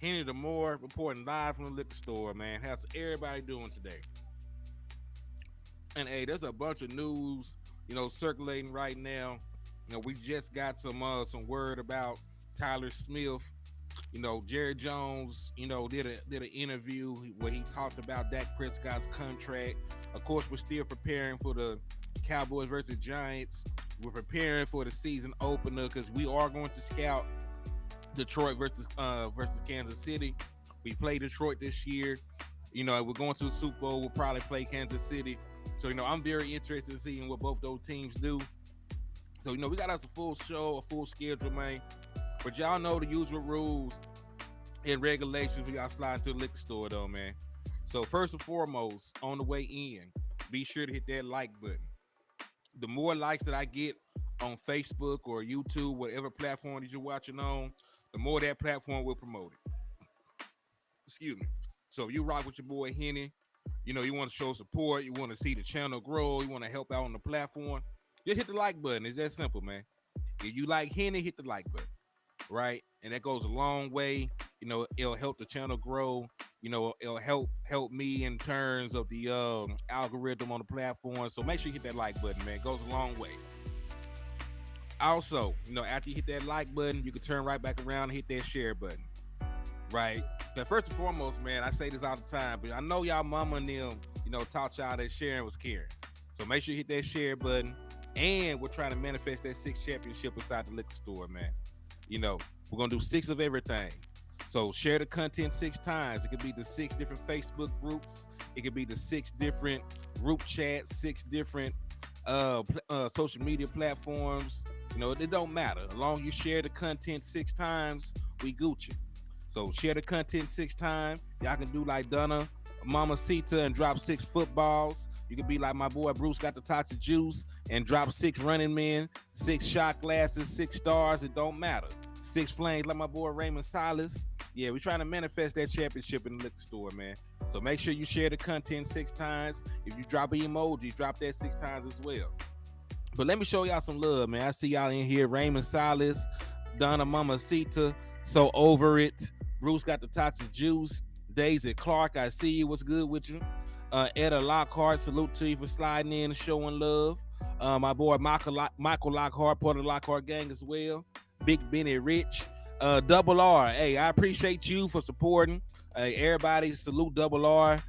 Hennythemoor reporting live from the liquor store, man. How's everybody doing today? And hey, there's a bunch of news, circulating right now. We just got some word about Tyler Smith. Jerry Jones, did an interview where he talked about Dak Prescott's contract. Of course, we're still preparing for the Cowboys versus Giants. We're preparing for the season opener because we are going to scout Detroit versus Kansas City. We play Detroit this year. We're going to the Super Bowl. We'll probably play Kansas City. So, I'm very interested in seeing what both those teams do. So, we got us a full show, a full schedule, man. But y'all know the usual rules and regulations. We got to slide into the liquor store, though, man. So, first and foremost, on the way in, be sure to hit that like button. The more likes that I get on Facebook or YouTube, whatever platform that you're watching on, the more that platform will promote it. Excuse me. So if you rock with your boy Henny, you want to show support, you want to see the channel grow, you want to help out on the platform, just hit the like button. It's that simple, man. If you like Henny, hit the like button, right? And that goes a long way. It'll help the channel grow. It'll help me in terms of the algorithm on the platform. So make sure you hit that like button, man. It goes a long way. Also, after you hit that like button, you can turn right back around and hit that share button, right? But first and foremost, man, I say this all the time, but I know y'all mama and them, taught y'all that sharing was caring. So make sure you hit that share button. And we're trying to manifest that 6th championship inside the liquor store, man. We're going to do 6 of everything. So share the content 6 times. It could be the 6 different Facebook groups. It could be the 6 different group chats, 6 different social media platforms. It don't matter. As long as you share the content 6 times, we Gucci. So share the content 6 times. Y'all can do like Donna, Mama Sita, and drop 6 footballs. You can be like my boy Bruce got the toxic juice and drop 6 running men, 6 shot glasses, 6 stars. It don't matter. 6 flames like my boy Raymond Silas. Yeah, we're trying to manifest that championship in the liquor store, man. So make sure you share the content 6 times. If you drop an emoji, drop that 6 times as well. But let me show y'all some love, man. I see y'all in here. Raymond Silas, Donna Mama Sita, So Over It. Bruce got the toxic juice. Daisy Clark, I see you. What's good with you? Etta Lockhart, salute to you for sliding in and showing love. My boy Michael Lockhart, part of the Lockhart gang as well. Big Benny Rich. Double R, hey, I appreciate you for supporting. Everybody salute Double R.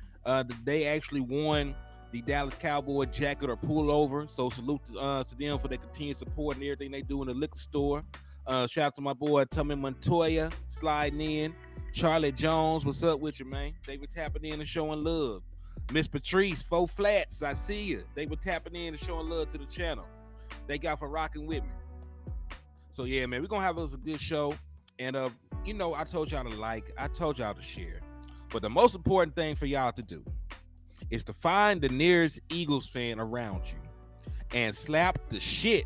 They actually won the Dallas Cowboy jacket or pullover. So salute to them for their continued support and everything they do in the liquor store. Shout out to my boy Tommy Montoya sliding in. Charlie Jones, what's up with you, man? They were tapping in and showing love. Miss Patrice, 4 Flats, I see you. They were tapping in and showing love to the channel. They got for rocking with me. So yeah, man, we're gonna have us a good show. And I told y'all to like, I told y'all to share. But the most important thing for y'all to do is to find the nearest Eagles fan around you and slap the shit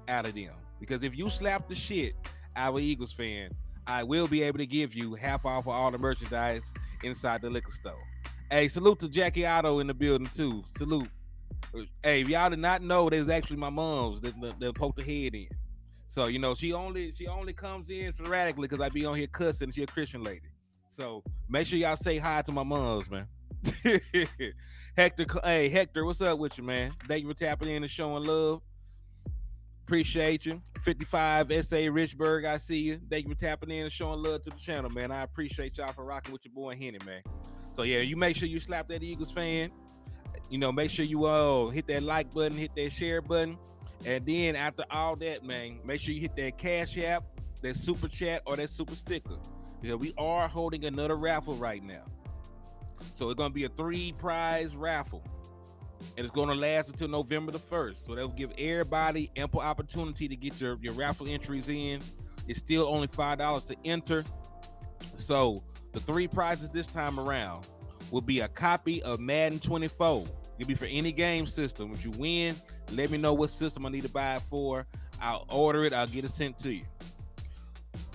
out of them. Because if you slap the shit out of an Eagles fan, I will be able to give you half off of all the merchandise inside the liquor store. Hey, salute to Jackie Otto in the building too. Salute. Hey, if y'all did not know, there's actually my mom's that poked her head in. So, she only comes in sporadically because I be on here cussing. She a Christian lady. So make sure y'all say hi to my moms, man. Hector, what's up with you, man? Thank you for tapping in and showing love. Appreciate you. 55 SA Richburg, I see you. Thank you for tapping in and showing love to the channel, man. I appreciate y'all for rocking with your boy Henny, man. So yeah, you make sure you slap that Eagles fan. Make sure you hit that like button, hit that share button. And then after all that, man, make sure you hit that Cash App, that Super Chat, or that Super Sticker. Because we are holding another raffle right now. So it's going to be a 3-prize raffle. And it's going to last until November the 1st. So that will give everybody ample opportunity to get your raffle entries in. It's still only $5 to enter. So the 3 prizes this time around will be a copy of Madden 24. It'll be for any game system. If you win, let me know what system I need to buy it for. I'll order it. I'll get it sent to you.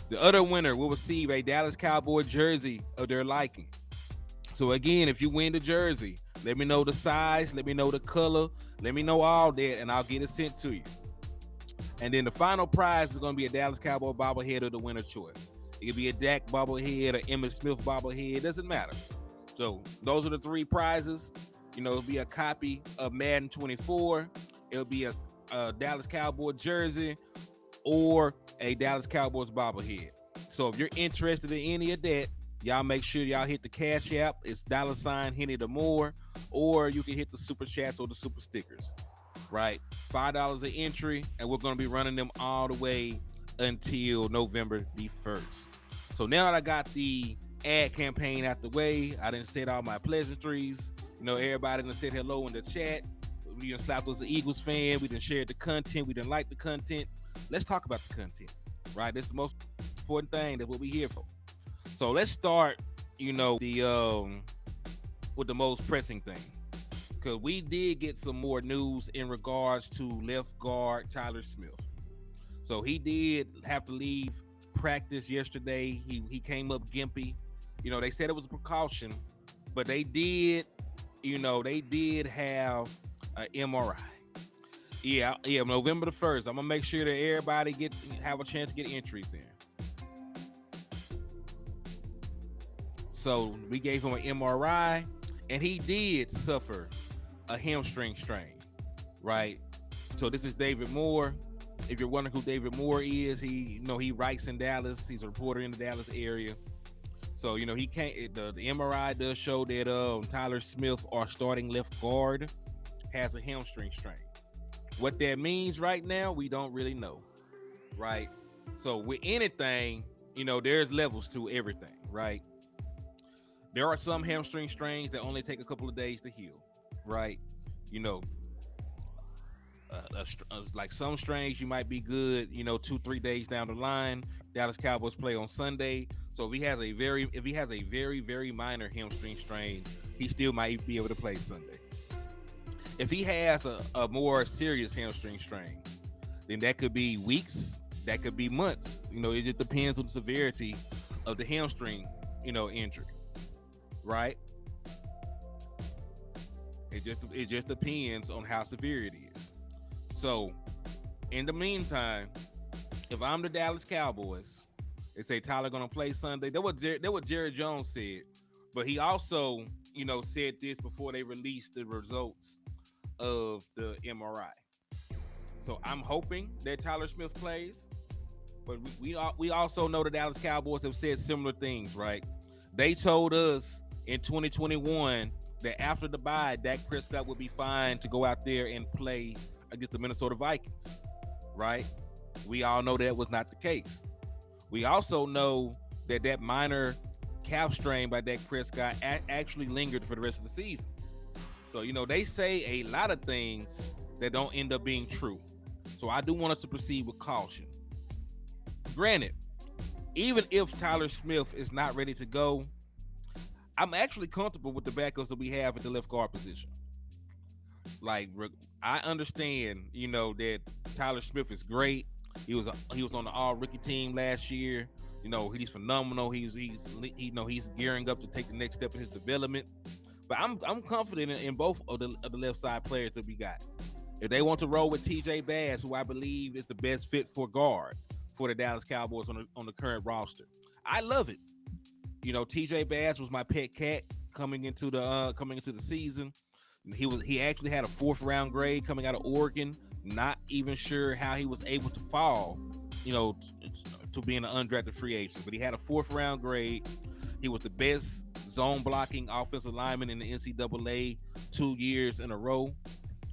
The other winner will receive a Dallas Cowboy jersey of their liking. So again, if you win the jersey, let me know the size, let me know the color, let me know all that, and I'll get it sent to you. And then the final prize is going to be a Dallas Cowboy bobblehead of the winner choice. It could be a Dak bobblehead or Emmitt Smith bobblehead. Doesn't matter. So those are the three prizes. It'll be a copy of Madden 24. It'll be a Dallas Cowboy jersey or a Dallas Cowboys bobblehead. So if you're interested in any of that, y'all make sure y'all hit the Cash App. It's $Hennythemoor, or you can hit the Super Chats or the Super Stickers. Right? $5 an entry, and we're going to be running them all the way until November the 1st. So now that I got the ad campaign out the way, I done said all my pleasantries. Everybody done said hello in the chat. We done slapped us an Eagles fan. We done shared the content. We done liked the content. Let's talk about the content, right? That's the most important thing. That's what we here for. So let's start, with the most pressing thing. Because we did get some more news in regards to left guard Tyler Smith. So he did have to leave practice yesterday. He came up gimpy. They said it was a precaution, but they did have an MRI. Yeah, November the 1st. I'm gonna make sure that everybody have a chance to get entries in. So we gave him an MRI, and he did suffer a hamstring strain, right? So this is David Moore. If you're wondering who David Moore is, he writes in Dallas. He's a reporter in the Dallas area. So he can't. The MRI does show that Tyler Smith, our starting left guard, has a hamstring strain. What that means right now, we don't really know, right? So with anything, there's levels to everything, right? There are some hamstring strains that only take a couple of days to heal, right? Like some strains, you might be good, 2-3 days down the line. Dallas Cowboys play on Sunday, so if he has a very, very minor hamstring strain, he still might be able to play Sunday. If he has a more serious hamstring strain, then that could be weeks, that could be months. It just depends on the severity of the hamstring, injury, right? It just depends on how severe it is. So, in the meantime, if I'm the Dallas Cowboys, they say Tyler gonna play Sunday. That what Jerry Jones said, but he also, said this before they released the results of the MRI. So I'm hoping that Tyler Smith plays, but we also know the Dallas Cowboys have said similar things, right? They told us in 2021 that after the bye, Dak Prescott would be fine to go out there and play against the Minnesota Vikings, right? We all know that was not the case. We also know that minor calf strain by Dak Prescott actually lingered for the rest of the season. So, they say a lot of things that don't end up being true. So I do want us to proceed with caution. Granted, even if Tyler Smith is not ready to go, I'm actually comfortable with the backups that we have at the left guard position. Like, I understand, that Tyler Smith is great. He was on the all-rookie team last year. He's phenomenal. He's gearing up to take the next step in his development. But I'm confident in both of the left side players that we got. If they want to roll with TJ Bass, who I believe is the best fit for guard for the Dallas Cowboys on the current roster, I love it. TJ Bass was my pet cat coming into the season. He actually had a 4th round grade coming out of Oregon. Not even sure how he was able to fall, to being an undrafted free agent, but he had a 4th round grade. He was the best zone blocking offensive lineman in the NCAA 2 years in a row.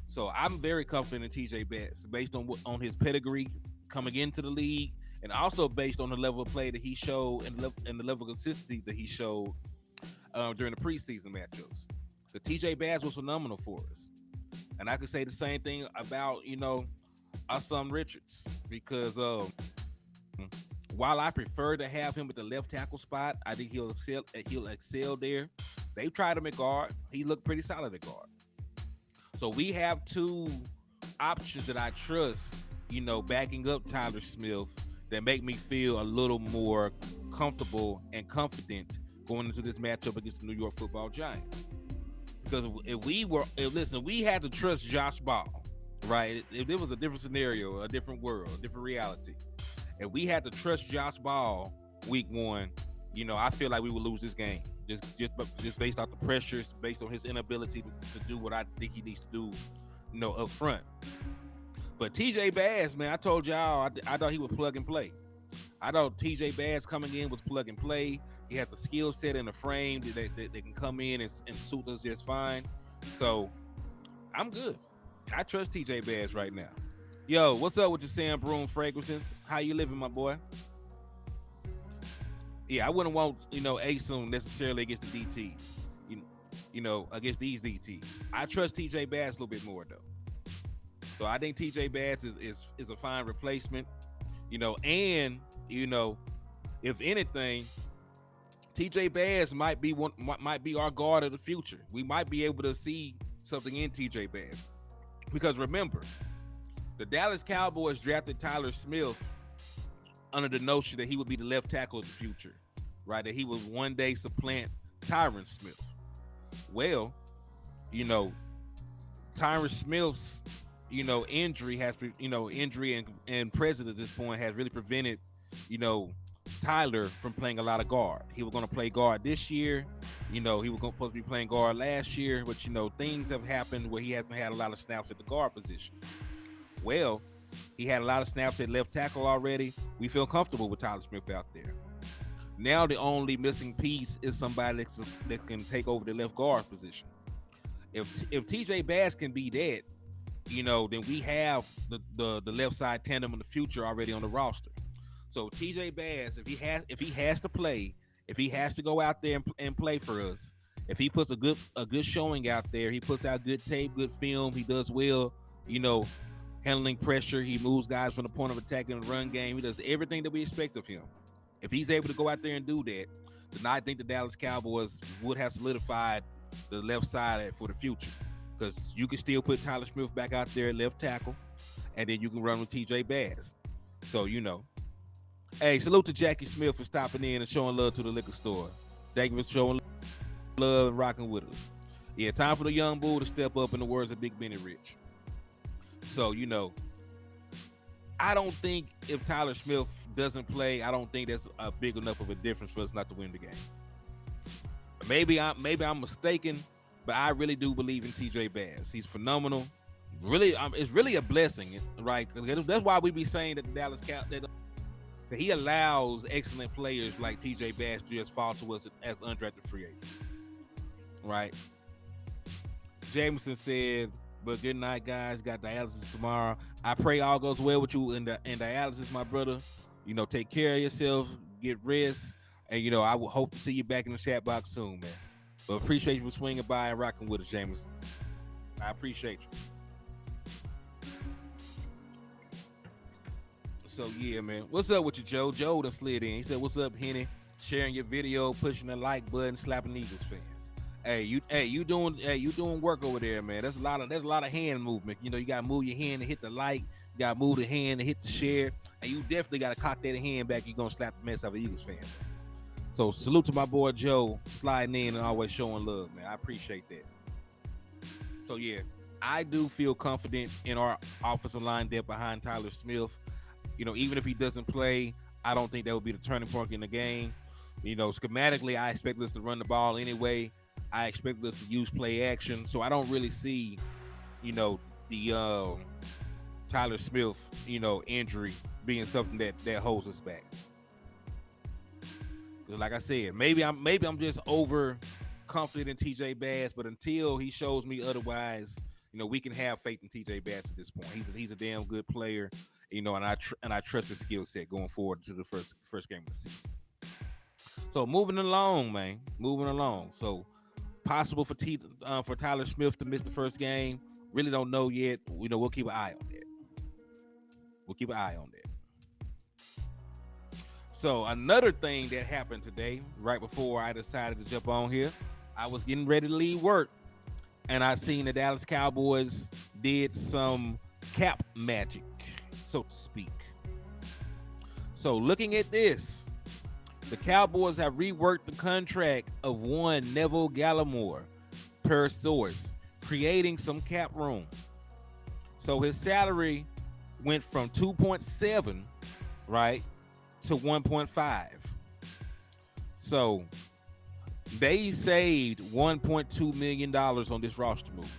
So I'm very confident in TJ Bass based on his pedigree coming into the league, and also based on the level of play that he showed and the level of consistency that he showed during the preseason matchups. The TJ Bass was phenomenal for us. And I could say the same thing about, our son Richards, because while I prefer to have him at the left tackle spot, I think he'll excel there. They've tried him at guard. He looked pretty solid at guard. So we have 2 options that I trust, backing up Tyler Smith, that make me feel a little more comfortable and confident going into this matchup against the New York Football Giants. Because we had to trust Josh Ball, right? If it was a different scenario, a different world, a different reality, and we had to trust Josh Ball week 1, I feel like we would lose this game. Just based off the pressures, based on his inability to do what I think he needs to do, up front. But TJ Bass, man, I told y'all I thought he would plug and play. I thought TJ Bass coming in was plug and play. He has a skill set and a frame that can come in and suit us just fine. So I'm good. I trust TJ Bass right now. Yo, what's up with your Sam Broom fragrances? How you living, my boy? Yeah, I wouldn't want, Asim necessarily against the DTs. Against these DTs. I trust TJ Bass a little bit more though. So I think TJ Bass is a fine replacement. And if anything, TJ Bass might be our guard of the future. We might be able to see something in TJ Bass. Because remember, the Dallas Cowboys drafted Tyler Smith under the notion that he would be the left tackle of the future, right? That he would one day supplant Tyron Smith. Well, Tyron Smith's, injury has, injury and presence at this point has really prevented, Tyler from playing a lot of guard. He was going to play guard this year. He was supposed to be playing guard last year, but, things have happened where he hasn't had a lot of snaps at the guard position. Well, he had a lot of snaps at left tackle already. We feel comfortable with Tyler Smith out there. Now the only missing piece is somebody that can take over the left guard position. If TJ Bass can be that, then we have the left side tandem in the future already on the roster. So TJ Bass, if he has to play, if he has to go out there and play for us, if he puts a good showing out there, he puts out good tape, good film, he does well, handling pressure, he moves guys from the point of attack in the run game, he does everything that we expect of him. If he's able to go out there and do that, then I think the Dallas Cowboys would have solidified the left side for the future. Because you can still put Tyler Smith back out there at left tackle, and then you can run with TJ Bass. So, Hey, salute to Jackie Smith for stopping in and showing love to the liquor store. Thank you for showing love and rocking with us. Yeah, time for the young bull to step up, in the words of Big Benny Rich. So, I don't think if Tyler Smith doesn't play, I don't think that's a big enough of a difference for us not to win the game. Maybe I'm mistaken, but I really do believe in TJ Bass. He's phenomenal. Really, it's really a blessing, right? That's why we be saying that the Dallas Cowboys, that he allows excellent players like TJ Bass to just fall to us as undrafted free agents, right? Jameson said, but good night, guys. Got dialysis tomorrow. I pray all goes well with you in dialysis, my brother. Take care of yourself, get rest, and, I will hope to see you back in the chat box soon, man. But appreciate you for swinging by and rocking with us, Jameson. I appreciate you. So, yeah, man. What's up with you, Joe? Joe done slid in. He said, what's up, Henny? Sharing your video, pushing the like button, slapping Eagles fans. Hey, you doing work over there, man. There's a lot of hand movement. You gotta move your hand to hit the like. You gotta move the hand to hit the share. And you definitely gotta cock that hand back. You're gonna slap the mess out of Eagles fans. So salute to my boy Joe sliding in and always showing love, man. I appreciate that. So yeah, I do feel confident in our offensive line depth behind Tyler Smith. Even if he doesn't play, I don't think that would be the turning point in the game. Schematically, I expect us to run the ball anyway. I expect us to use play action. So I don't really see, the Tyler Smith, injury being something that holds us back. Because like I said, maybe I'm just over confident in TJ Bass, but until he shows me otherwise, we can have faith in TJ Bass at this point. He's a damn good player. And I trust his skill set going forward to the first game of the season. So moving along, man. So possible for Tyler Smith to miss the first game. Really don't know yet. We'll keep an eye on that. So another thing that happened today, right before I decided to jump on here, I was getting ready to leave work, and I seen the Dallas Cowboys did some cap magic, so to speak. So looking at this, the Cowboys have reworked the contract of one Neville Gallimore per source, creating some cap room. So his salary went from 2.7, right, to 1.5. So they saved $1.2 million on this roster move.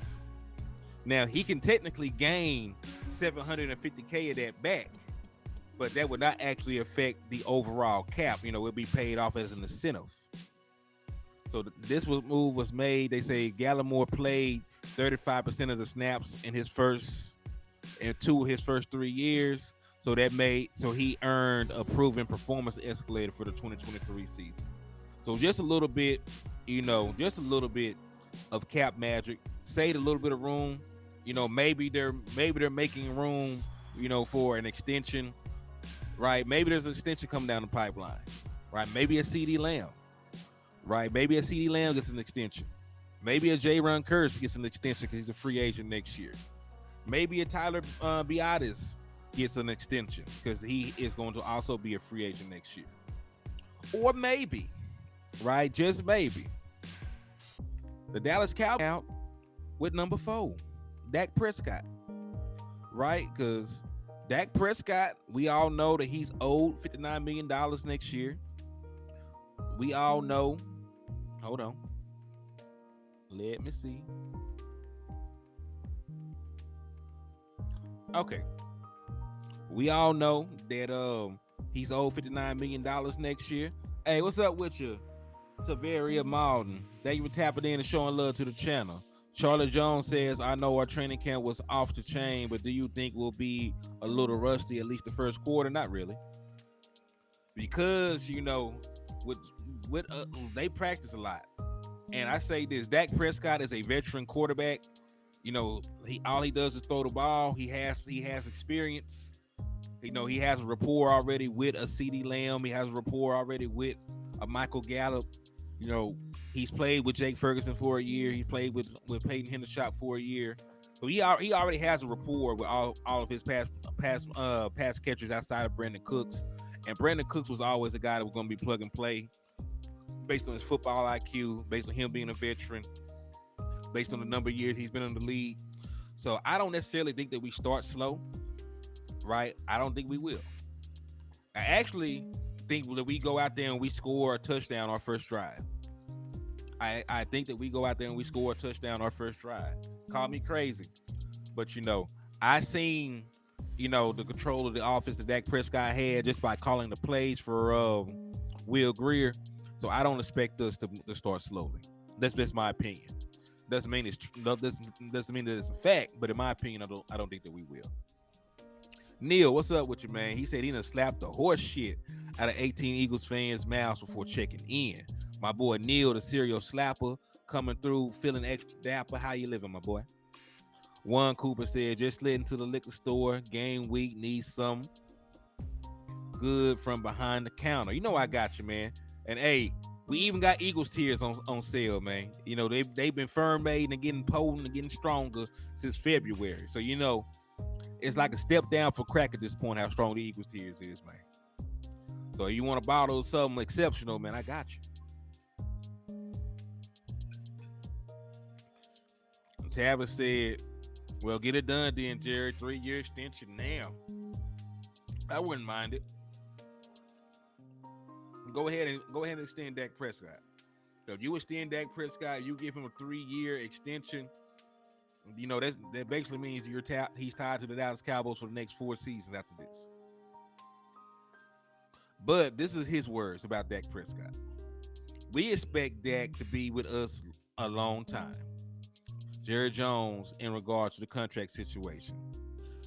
Now he can technically gain $750K of that back, but that would not actually affect the overall cap. It'll be paid off as an incentive. So this move was made. They say Gallimore played 35% of the snaps in his first 3 years. So he earned a proven performance escalator for the 2023 season. So just a little bit, just a little bit of cap magic. Saved a little bit of room. Maybe they're making room, for an extension, right? Maybe there's an extension coming down the pipeline, right? Maybe a CD Lamb, right? Maybe a CD Lamb gets an extension. Maybe a J-Ron Curse gets an extension because he's a free agent next year. Maybe a Tyler Biadasz gets an extension because he is going to also be a free agent next year. Or maybe, right, just maybe, the Dallas Cowboys out with number 4, Dak Prescott, right? Because Dak Prescott, we all know that he's owed $59 million next year. We all know. Hold on. Let me see. Okay. We all know that he's owed $59 million next year. Hey, what's up with you? Tavaria Malden. Thank you for tapping in and showing love to the channel. Charlotte Jones says, I know our training camp was off the chain, but do you think we'll be a little rusty at least the first quarter? Not really. Because, they practice a lot. And I say this, Dak Prescott is a veteran quarterback. All he does is throw the ball. He has experience. He has a rapport already with a CD Lamb. He has a rapport already with a Michael Gallup. He's played with Jake Ferguson for a year. He played with Peyton Hendershot for a year. So he already has a rapport with all of his pass catchers outside of Brandon Cooks. And Brandon Cooks was always a guy that was going to be plug and play based on his football IQ, based on him being a veteran, based on the number of years he's been in the league. So I don't necessarily think that we start slow, right? I don't think we will. I actually think that we go out there and we score a touchdown our first drive. I think that we go out there and we score a touchdown our first drive. Call me crazy, but I seen the control of the offense that Dak Prescott had just by calling the plays for Will Grier. So I don't expect us to start slowly. That's just my opinion. Doesn't mean that it's a fact, but in my opinion, I don't think that we will. Neil, what's up with you, man? He said he done slapped the horse shit out of 18 Eagles fans' mouths before checking in. My boy Neil, the serial slapper, coming through, feeling extra dapper. How you living, my boy? Juan Cooper said, just slid into the liquor store. Game week, needs some good from behind the counter. I got you, man. And hey, we even got Eagles tears on sale, man. They've been firm made and getting potent and getting stronger since February. So it's like a step down for crack at this point, how strong the Eagles tears is, man. So if you want to bottle something exceptional, man, I got you. Tabitha said, well, get it done then, Jerry. 3-year extension now. I wouldn't mind it. Go ahead and extend Dak Prescott. So if you extend Dak Prescott, you give him a 3-year extension. That basically means he's tied to the Dallas Cowboys for the next 4 seasons after this. But this is his words about Dak Prescott. We expect Dak to be with us a long time. Jerry Jones in regards to the contract situation.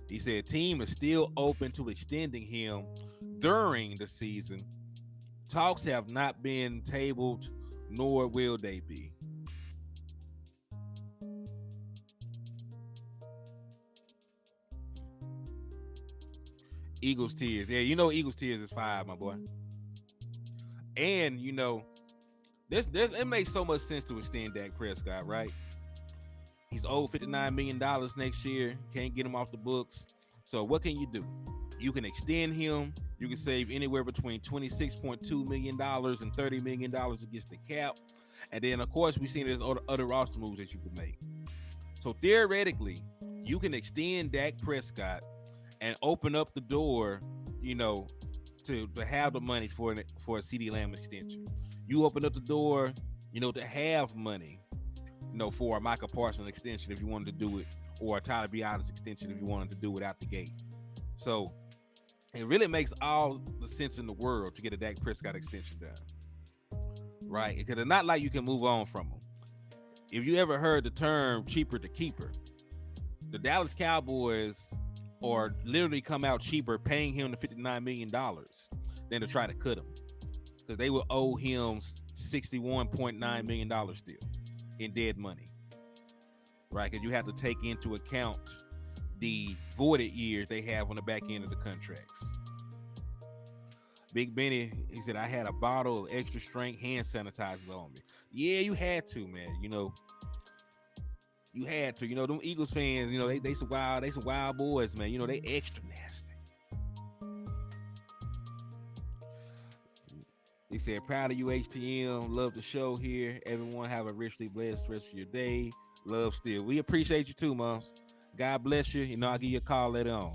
He said team is still open to extending him during the season. Talks have not been tabled, nor will they be. Eagles tears. Yeah, Eagles tears is 5, my boy. And it makes so much sense to extend Dak Prescott, right? He's owed $59 million next year. Can't get him off the books. So what can you do? You can extend him. You can save anywhere between $26.2 million and $30 million against the cap. And then, of course, we've seen there's other roster moves that you can make. So theoretically, you can extend Dak Prescott and open up the door, to have the money for a CD Lamb extension. you open up the door, to have money, for a Michael Parsons extension if you wanted to do it, or a Tyler Biadasz extension if you wanted to do it out the gate. So it really makes all the sense in the world to get a Dak Prescott extension done, right? Because it's not like you can move on from him. If you ever heard the term cheaper to keeper, the Dallas Cowboys are literally come out cheaper paying him the $59 million than to try to cut him, because they will owe him $61.9 million still in dead money, right? Because you have to take into account the voided years they have on the back end of the contracts. Big Benny, he said, I had a bottle of extra strength hand sanitizer on me. Yeah, you had to, man. You had to. Them Eagles fans, they some wild boys, man. They extra nasty. He said, proud of you, HTM. Love the show here. Everyone have a richly blessed rest of your day. Love still. We appreciate you too, moms. God bless you. I'll give you a call later on.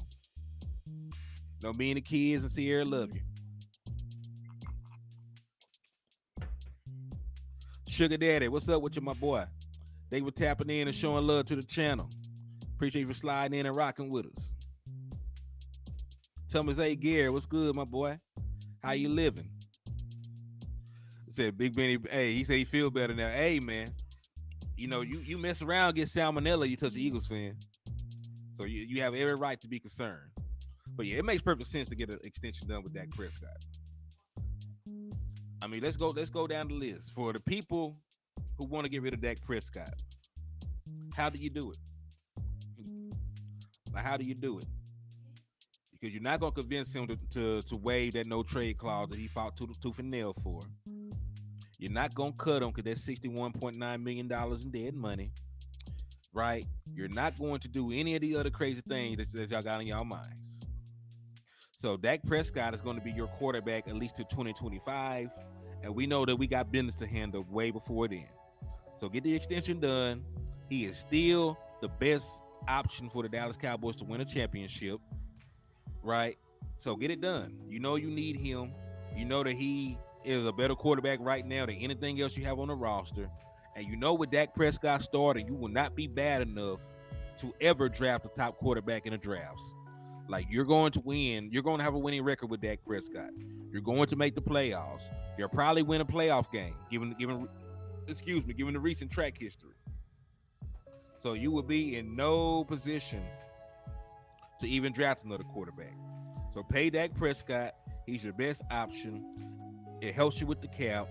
Me and the kids and Sierra love you. Sugar Daddy, what's up with you, my boy? They were tapping in and showing love to the channel. Appreciate you for sliding in and rocking with us. Thomas A. Gary, what's good, my boy? How you living? Said Big Benny, hey, he said he feel better now. Hey, man, you mess around, get salmonella, you touch an Eagles fan. So you have every right to be concerned. But yeah, it makes perfect sense to get an extension done with Dak Prescott. I mean, let's go down the list. For the people who want to get rid of Dak Prescott, how do you do it? Like, how do you do it? Because you're not going to convince him to waive that no trade clause that he fought tooth and nail for. You're not going to cut him because that's $61.9 million in dead money, right? You're not going to do any of the other crazy things that y'all got in y'all minds. So Dak Prescott is going to be your quarterback at least to 2025, and we know that we got business to handle way before then. So get the extension done. He is still the best option for the Dallas Cowboys to win a championship, right? So get it done. You need him. You know that he is a better quarterback right now than anything else you have on the roster. And with Dak Prescott starting, you will not be bad enough to ever draft a top quarterback in the drafts. Like, you're going to win. You're going to have a winning record with Dak Prescott. You're going to make the playoffs. You'll probably win a playoff game, given the recent track history. So you will be in no position to even draft another quarterback. So pay Dak Prescott. He's your best option. It helps you with the cap.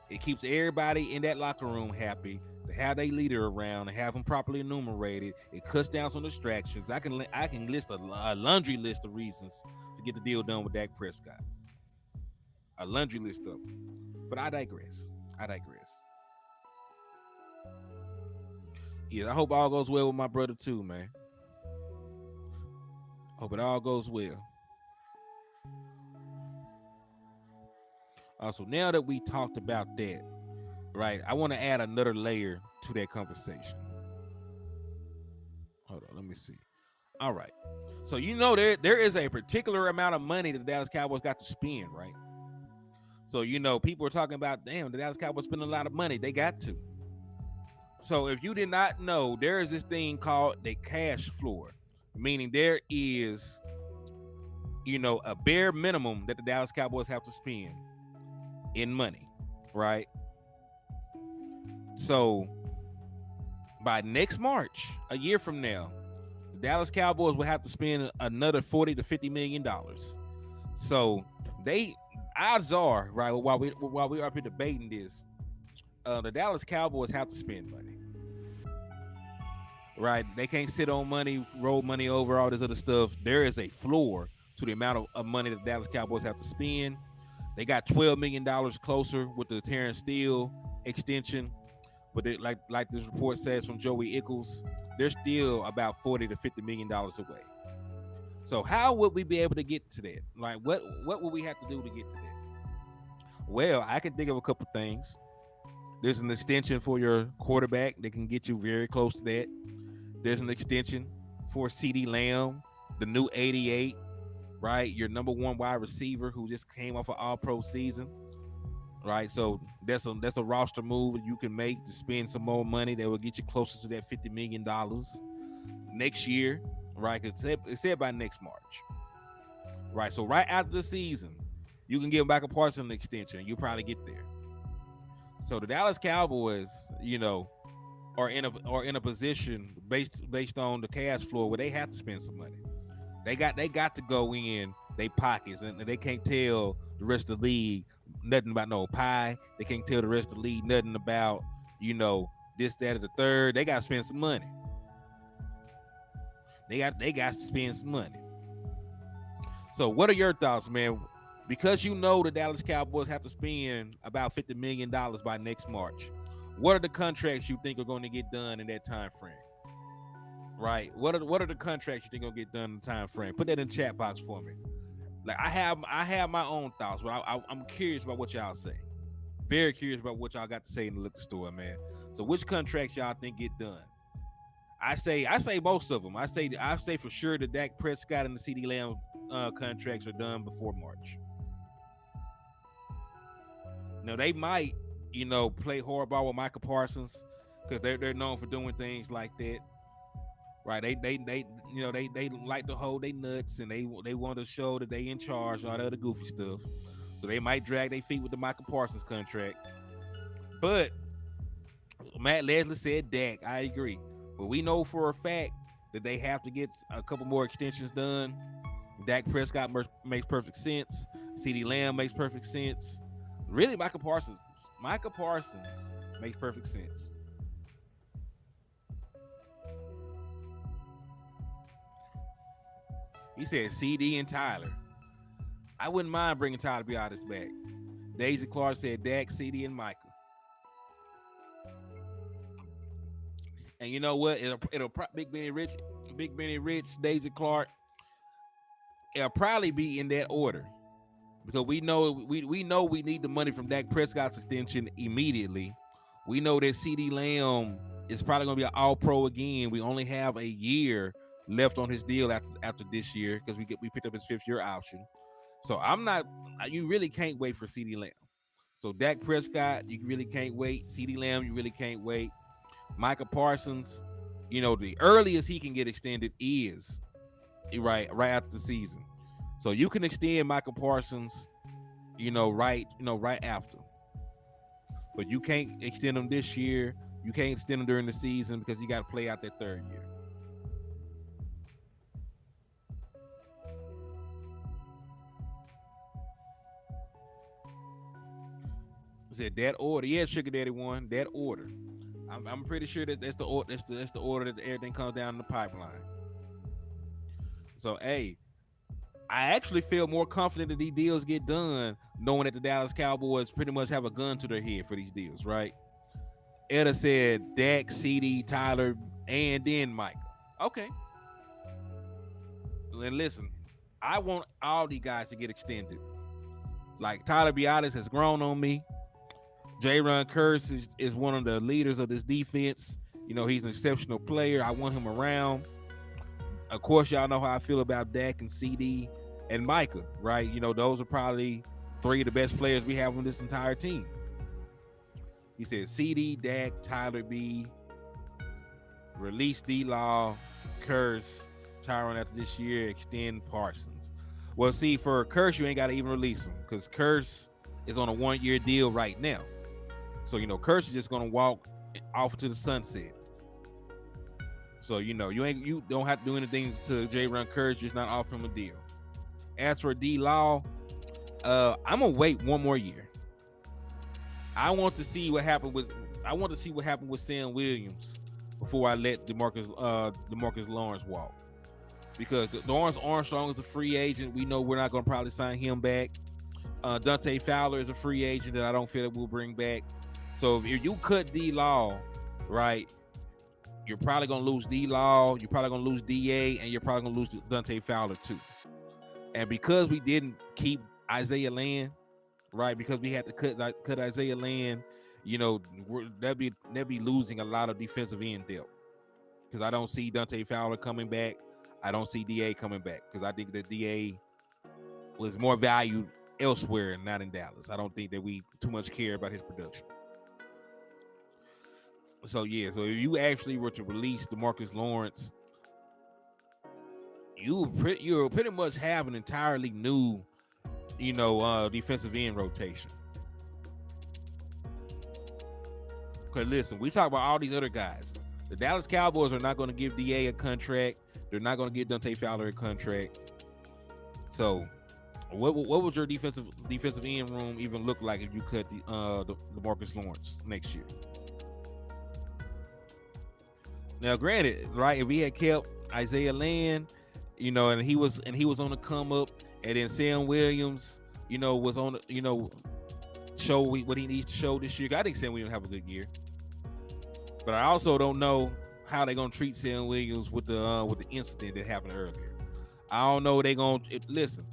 It keeps everybody in that locker room happy to have their leader around and have them properly enumerated. It cuts down some distractions. I can list a laundry list of reasons to get the deal done with Dak Prescott. A laundry list of them. But I digress. Yeah, I hope all goes well with my brother too, man. Hope it all goes well. So now that we talked about that, right, I want to add another layer to that conversation. Hold on, let me see. All right. So there is a particular amount of money that the Dallas Cowboys got to spend, right? So people are talking about, damn, the Dallas Cowboys spending a lot of money. They got to. So if you did not know, there is this thing called the cash floor, meaning there is, a bare minimum that the Dallas Cowboys have to spend in money, right? So by next March, a year from now, the Dallas Cowboys will have to spend another $40 to $50 million. So odds are, right, while we are up here debating this, the Dallas Cowboys have to spend money, right? They can't sit on money, roll money over, all this other stuff. There is a floor to the amount of money that the Dallas Cowboys have to spend. They got $12 million closer with the Terrence Steele extension, but like this report says from Joey Ickles, they're still about $40 to $50 million away. So how would we be able to get to that? Like, what would we have to do to get to that? Well, I can think of a couple things. There's an extension for your quarterback that can get you very close to that. There's an extension for CeeDee Lamb, the new 88, right? Your number one wide receiver who just came off an all-pro season. right? So that's a roster move you can make to spend some more money that will get you closer to that $50 million next year, right? It's said by next March, right? So right after the season, you can give Michael Parsons an extension. You'll probably get there. So the Dallas Cowboys, are in a position based on the cash flow where they have to spend some money. They got to go in they pockets, and they can't tell the rest of the league nothing about no pie. They can't tell the rest of the league nothing about this, that, or the third. They got to spend some money. They got to spend some money. So what are your thoughts, man? Because the Dallas Cowboys have to spend about $50 million by next March. What are the contracts you think are going to get done in that time frame? Right. What are the contracts you think will get done in the time frame? Put that in the chat box for me. Like I have my own thoughts, but I'm curious about what y'all say. Very curious about what y'all got to say in the liquor store, man. So which contracts y'all think get done? I say most of them. I say for sure the Dak Prescott and the CeeDee Lamb contracts are done before March. Now they might, play hardball with Michael Parsons because they're known for doing things like that. Right, they like to hold their nuts, and they want to show that they in charge and all that other goofy stuff. So they might drag their feet with the Michael Parsons contract. But Matt Leslie said Dak. I agree, but we know for a fact that they have to get a couple more extensions done. Dak Prescott makes perfect sense. CeeDee Lamb makes perfect sense. Really, Michael Parsons makes perfect sense. He said CD and Tyler. I wouldn't mind bringing Tyler Biotis back. Daisy Clark said Dak, CD, and Michael. And you know what? It'll Big Benny Rich, Daisy Clark. It'll probably be in that order because we know we need the money from Dak Prescott's extension immediately. We know that CD Lamb is probably going to be an All-Pro again. We only have a year left on his deal after this year because we picked up his 5th-year option. So you really can't wait for CeeDee Lamb. So Dak Prescott, you really can't wait. CeeDee Lamb, you really can't wait. Michael Parsons, the earliest he can get extended is right after the season. So you can extend Michael Parsons, right after. But you can't extend him this year. You can't extend him during the season because you got to play out that 3rd year. Said that order, yeah, Sugar Daddy won that order. I'm pretty sure that's the order. That's the order that everything comes down in the pipeline. So, hey, I actually feel more confident that these deals get done, knowing that the Dallas Cowboys pretty much have a gun to their head for these deals, right? Etta said Dak, CD, Tyler, and then Mike. Okay. And listen, I want all these guys to get extended. Like Tyler Biotis has grown on me. J-Ron Curse is one of the leaders of this defense. He's an exceptional player. I want him around. Of course, y'all know how I feel about Dak and CD and Micah, right? Those are probably 3 of the best players we have on this entire team. He said CD, Dak, Tyler B, release D-Law, Curse, Tyron after this year, extend Parsons. Well, see, for Curse, you ain't got to even release him because Curse is on a 1-year deal right now. So, Curse is just going to walk off to the sunset. So, you don't have to do anything to J-Run Curse, just not offer him a deal. As for D-Law, I'm going to wait 1 more year. I want to see what happened with Sam Williams before I let DeMarcus Lawrence walk. Because Lawrence Armstrong is a free agent. We know we're not going to probably sign him back. Dante Fowler is a free agent that I don't feel that we'll bring back. So if you cut D-Law, right, you're probably going to lose D-Law, you're probably going to lose DA, and you're probably going to lose Dante Fowler too. And because we didn't keep Isaiah Land, right, because we had to cut Isaiah Land, they'll be losing a lot of defensive end depth. Because I don't see Dante Fowler coming back. I don't see DA coming back because I think that DA was more valued elsewhere and not in Dallas. I don't think that we too much care about his production. So yeah, so if you actually were to release DeMarcus Lawrence, you'll pretty much have an entirely new, defensive end rotation. Because listen, we talk about all these other guys. The Dallas Cowboys are not going to give DA a contract. They're not going to give Dante Fowler a contract. So, what would your defensive end room even look like if you cut the Marcus Lawrence next year? Now, granted, right? If we had kept Isaiah Land, and he was on the come up, and then Sam Williams, was on show what he needs to show this year. I think Sam Williams have a good year, but I also don't know how they're gonna treat Sam Williams with the incident that happened earlier. I don't know. They gonna listen.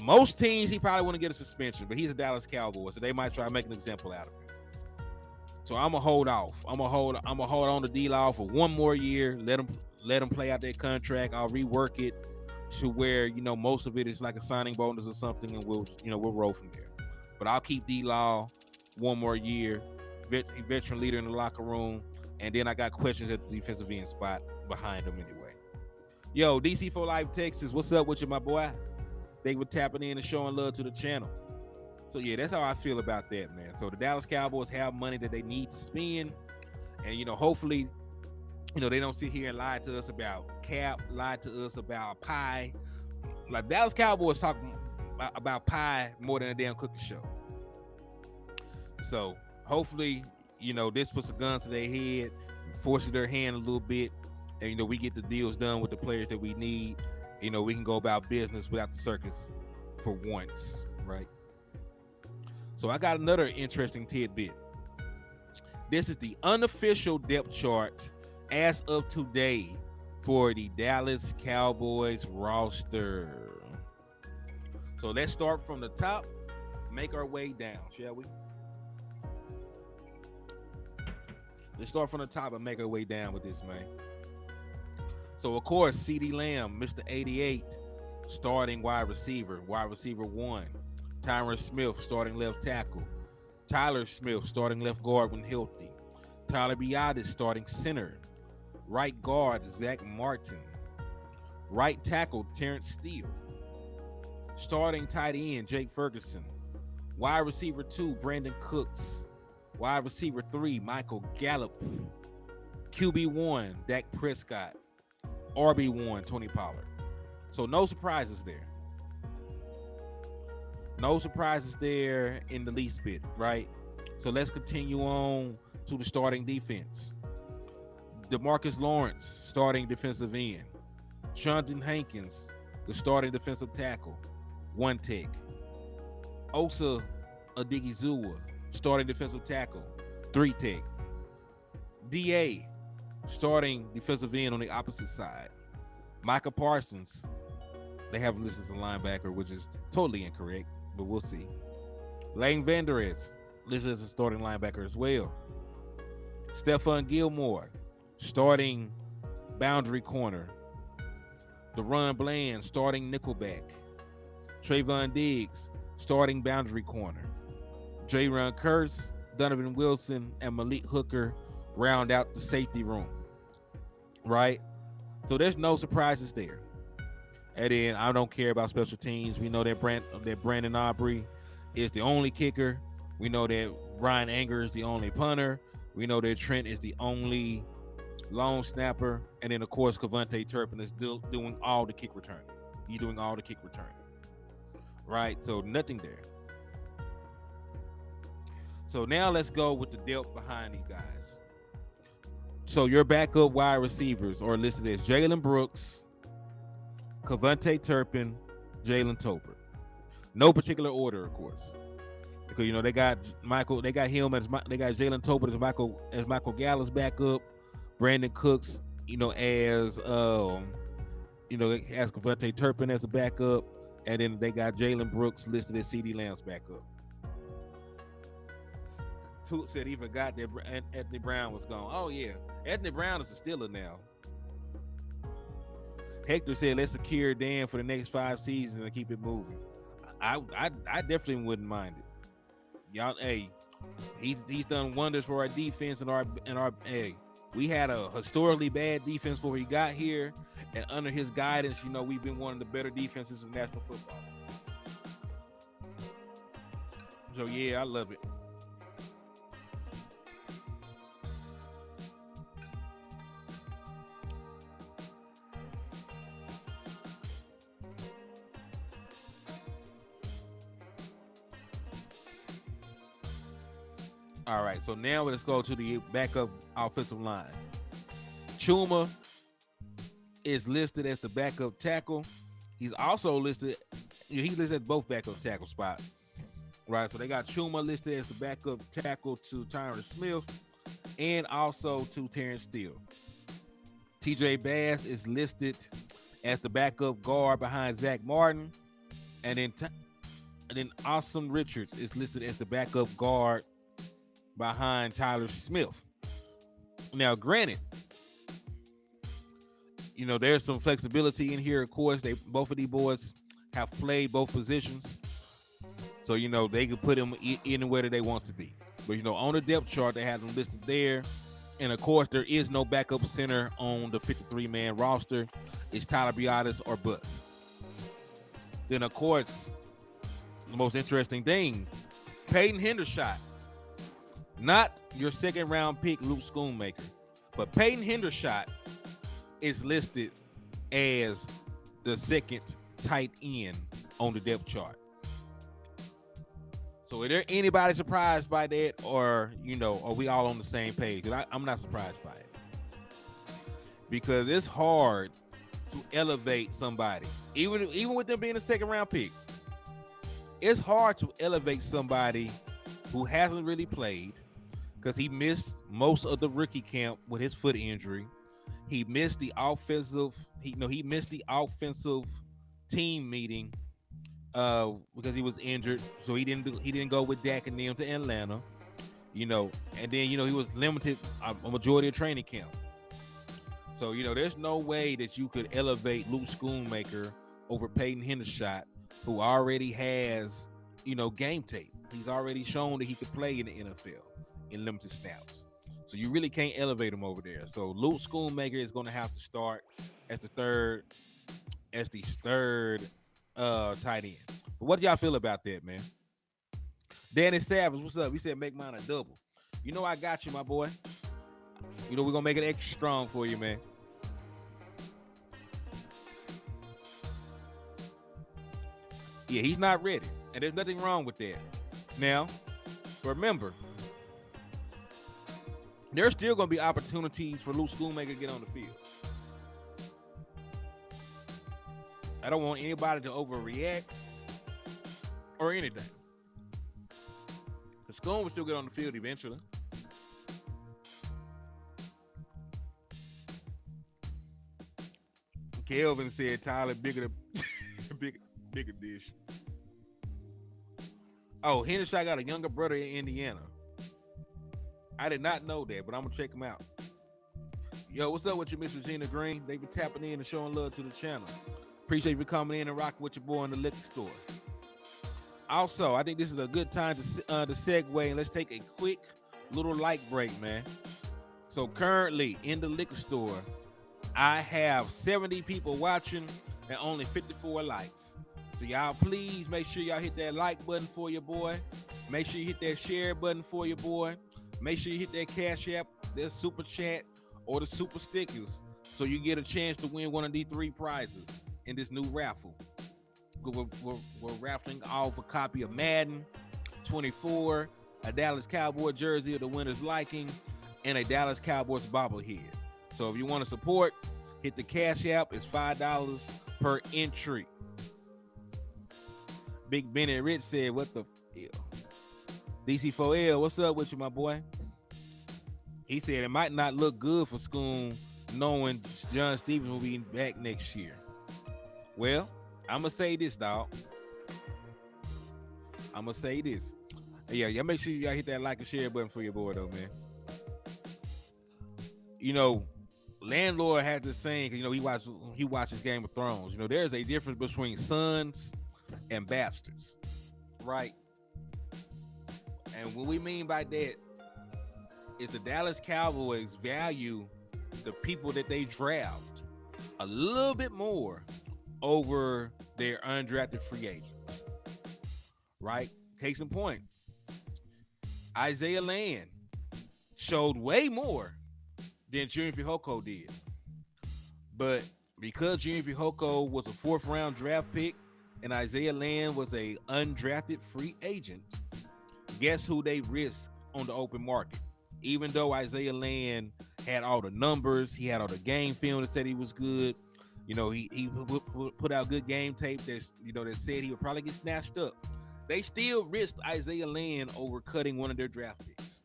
Most teams he probably want to get a suspension, but he's a Dallas Cowboy, so they might try to make an example out of him. So I'm gonna hold off. I'm gonna hold on to D-Law for one more year. Let him play out that contract. I'll rework it to where most of it is like a signing bonus or something, and we'll roll from there. But I'll keep D-Law one more year, veteran leader in the locker room, and then I got questions at the defensive end spot behind him anyway. Yo, DC for Life Texas, what's up with you, my boy? They were tapping in and showing love to the channel. So yeah, that's how I feel about that, man. So the Dallas Cowboys have money that they need to spend, and hopefully, they don't sit here and lie to us about cap, lie to us about pie. Like Dallas Cowboys talk about pie more than a damn cookie show. So hopefully, this puts a gun to their head, forces their hand a little bit, and we get the deals done with the players that we need. We can go about business without the circus for once, right? So I got another interesting tidbit. This is the unofficial depth chart as of today for the Dallas Cowboys roster. So let's start from the top, make our way down, shall we? Let's start from the top and make our way down with this, man. So, of course, CeeDee Lamb, Mr. 88, starting wide receiver 1. Tyron Smith, starting left tackle. Tyler Smith, starting left guard when healthy. Tyler Biadasz, starting center. Right guard, Zach Martin. Right tackle, Terrence Steele. Starting tight end, Jake Ferguson. Wide receiver 2, Brandon Cooks. Wide receiver 3, Michael Gallup. QB1, Dak Prescott. RB1, Tony Pollard. So no surprises there. No surprises there in the least bit, right? So let's continue on to the starting defense. DeMarcus Lawrence, starting defensive end. Shandon Hankins, the starting defensive tackle, 1 tech. Osa Odigizua, starting defensive tackle, 3 tech. DA, starting defensive end on the opposite side. Micah Parsons, they have him listed as a linebacker, which is totally incorrect, but we'll see. Lane Vander Esch, listed as a starting linebacker as well. Stephon Gilmore, starting boundary corner. Deron Bland, starting nickelback. Trayvon Diggs, starting boundary corner. Jaron Kearse, Donovan Wilson, and Malik Hooker round out the safety room, right? So there's no surprises there. And then I don't care about special teams. We know that Brandon Aubrey is the only kicker. We know that Ryan Anger is the only punter. We know that Trent is the only long snapper. And then, of course, Cavante Turpin is doing all the kick returning. He's doing all the kick returning, right? So nothing there. So now let's go with the depth behind these guys. So your backup wide receivers are listed as Jalen Brooks, Cavante Turpin, Jalen Tolbert. No particular order, of course, because they got Michael. They got him as they got Jalen Tolbert as Michael Gallups backup, Brandon Cooks, as Cavante Turpin as a backup, and then they got Jalen Brooks listed as CeeDee Lamb's backup. Toot said he forgot that Anthony Brown was gone. Oh yeah, Anthony Brown is a Steeler now. Hector said, let's secure Dan for the next 5 seasons and keep it moving. I definitely wouldn't mind it. Y'all, hey, he's done wonders for our defense and our hey. We had a historically bad defense before he got here, and under his guidance, we've been one of the better defenses in national football. So yeah, I love it. All right, so now let's go to the backup offensive line. Chuma is listed as the backup tackle. He's also listed. He's listed at both backup tackle spots. Right, so they got Chuma listed as the backup tackle to Tyron Smith and also to Terrence Steele. TJ Bass is listed as the backup guard behind Zach Martin, and then Awesome Richards is listed as the backup guard behind Tyler Smith. Now, granted, there's some flexibility in here. Of course, both of these boys have played both positions, so they could put them anywhere that they want to be. But on the depth chart, they have them listed there. And of course, there is no backup center on the 53-man roster. It's Tyler Biotis or bust. Then, of course, the most interesting thing, Peyton Hendershot, not your second-round pick, Luke Schoonmaker, but Peyton Hendershot is listed as the second tight end on the depth chart. So, are there anybody surprised by that, or are we all on the same page? Because I'm not surprised by it, because it's hard to elevate somebody, even with them being a second-round pick. It's hard to elevate somebody who hasn't really played, because he missed most of the rookie camp with his foot injury. He missed the offensive. He missed the offensive team meeting because he was injured, so he didn't go with Dak and them to Atlanta. And then he was limited a majority of training camp. So there's no way that you could elevate Luke Schoonmaker over Peyton Hendershot, who already has game tape. He's already shown that he could play in the NFL in limited snaps. So you really can't elevate him over there. So Luke Schoonmaker is going to have to start as the third tight end. But what do y'all feel about that, man? Danny Savage, what's up? He said make mine a double. I got you, my boy. We're going to make it extra strong for you, man. Yeah, he's not ready. And there's nothing wrong with that. Now, remember, there's still going to be opportunities for Luke Schoonmaker to get on the field. I don't want anybody to overreact or anything. The Schoon will still get on the field eventually. Kelvin said Tyler bigger dish. Oh, Hendershot got a younger brother in Indiana. I did not know that, but I'm going to check him out. Yo, what's up with you, Miss Regina Green? They been tapping in and showing love to the channel. Appreciate you coming in and rocking with your boy in the liquor store. Also, I think this is a good time to segue, and let's take a quick little light break, man. So currently in the liquor store, I have 70 people watching and only 54 likes. So y'all please make sure y'all hit that like button for your boy. Make sure you hit that share button for your boy. Make sure you hit that Cash App, that Super Chat, or the Super Stickers, so you get a chance to win one of these 3 prizes in this new raffle. We're raffling off a copy of Madden 24, a Dallas Cowboys jersey of the winner's liking, and a Dallas Cowboys bobblehead. So if you want to support, hit the Cash App. It's $5 per entry. Big Bennett Rich said, what the hell? DC4L, what's up with you, my boy? He said it might not look good for Schoon knowing John Stevens will be back next year. Well, I'm going to say this, dog. I'm going to say this. Yeah, y'all make sure y'all hit that like and share button for your boy, though, man. Landlord had this saying, he watches Game of Thrones. There's a difference between sons and bastards, right? And what we mean by that is the Dallas Cowboys value the people that they draft a little bit more over their undrafted free agents, right? Case in point, Isaiah Land showed way more than Junior Fihoko did. But because Junior Fihoko was a 4th round draft pick and Isaiah Land was a undrafted free agent, guess who they risked on the open market? Even though Isaiah Land had all the numbers, he had all the game film that said he was good. You know, he put out good game tape that, you know, that said he would probably get snatched up. They still risked Isaiah Land over cutting one of their draft picks,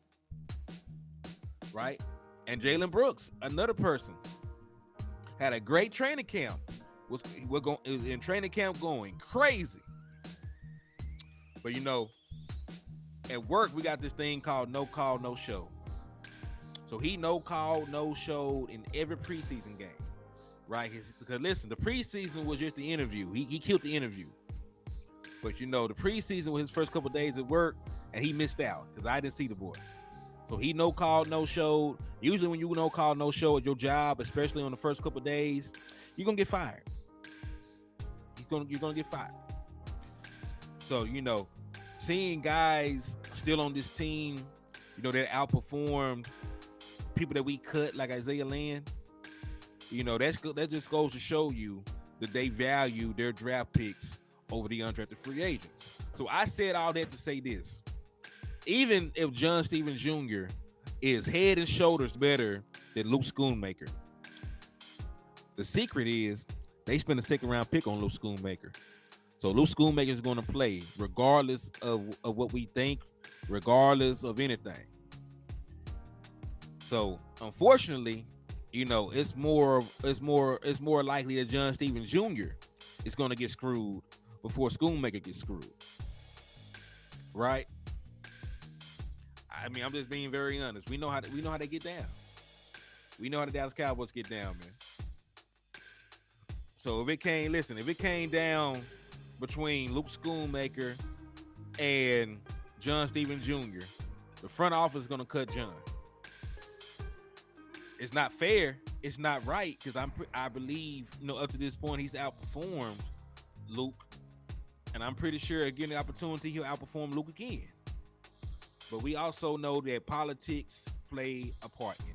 right? And Jalen Brooks, another person, had a great training camp. Was in training camp going crazy. But you know, at work we got this thing called no call, no show. So he no call, no showed in every preseason game, right? Because listen, the preseason was just the interview. He killed the interview. But you know, the preseason was his first couple days at work, and he missed out because I didn't see the boy. So he no call, no showed. Usually when you no call, no show at your job, especially on the first couple days, you're gonna get fired. You're gonna get fired. So, you know, seeing guys still on this team, you know, that outperformed people that we cut, like Isaiah Land, you know, that just goes to show you that they value their draft picks over the undrafted free agents. So I said all that to say this. Even if John Stevens Jr. is head and shoulders better than Luke Schoonmaker, the secret is they spent a 2nd round pick on Luke Schoonmaker. So Luke Schoonmaker is going to play regardless of what we think, regardless of anything. So unfortunately, you know, it's more likely that John Stevens Jr. is going to get screwed before Schoonmaker gets screwed, right? I mean, I'm just being very honest. We know how they get down. We know how the Dallas Cowboys get down, man. So if it came down between Luke Schoonmaker and John Stevens Jr., the front office is going to cut John. It's not fair. It's not right, because I believe, you know, up to this point he's outperformed Luke, and I'm pretty sure again the opportunity he'll outperform Luke again. But we also know that politics play a part in it.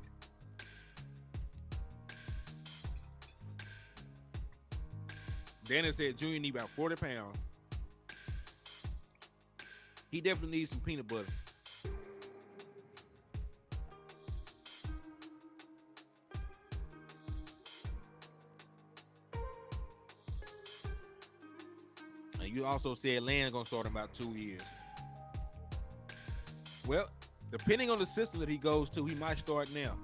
Danny said Junior need about 40 pounds. He definitely needs some peanut butter. And you also said Land's gonna start in about 2 years. Well, depending on the system that he goes to, he might start now.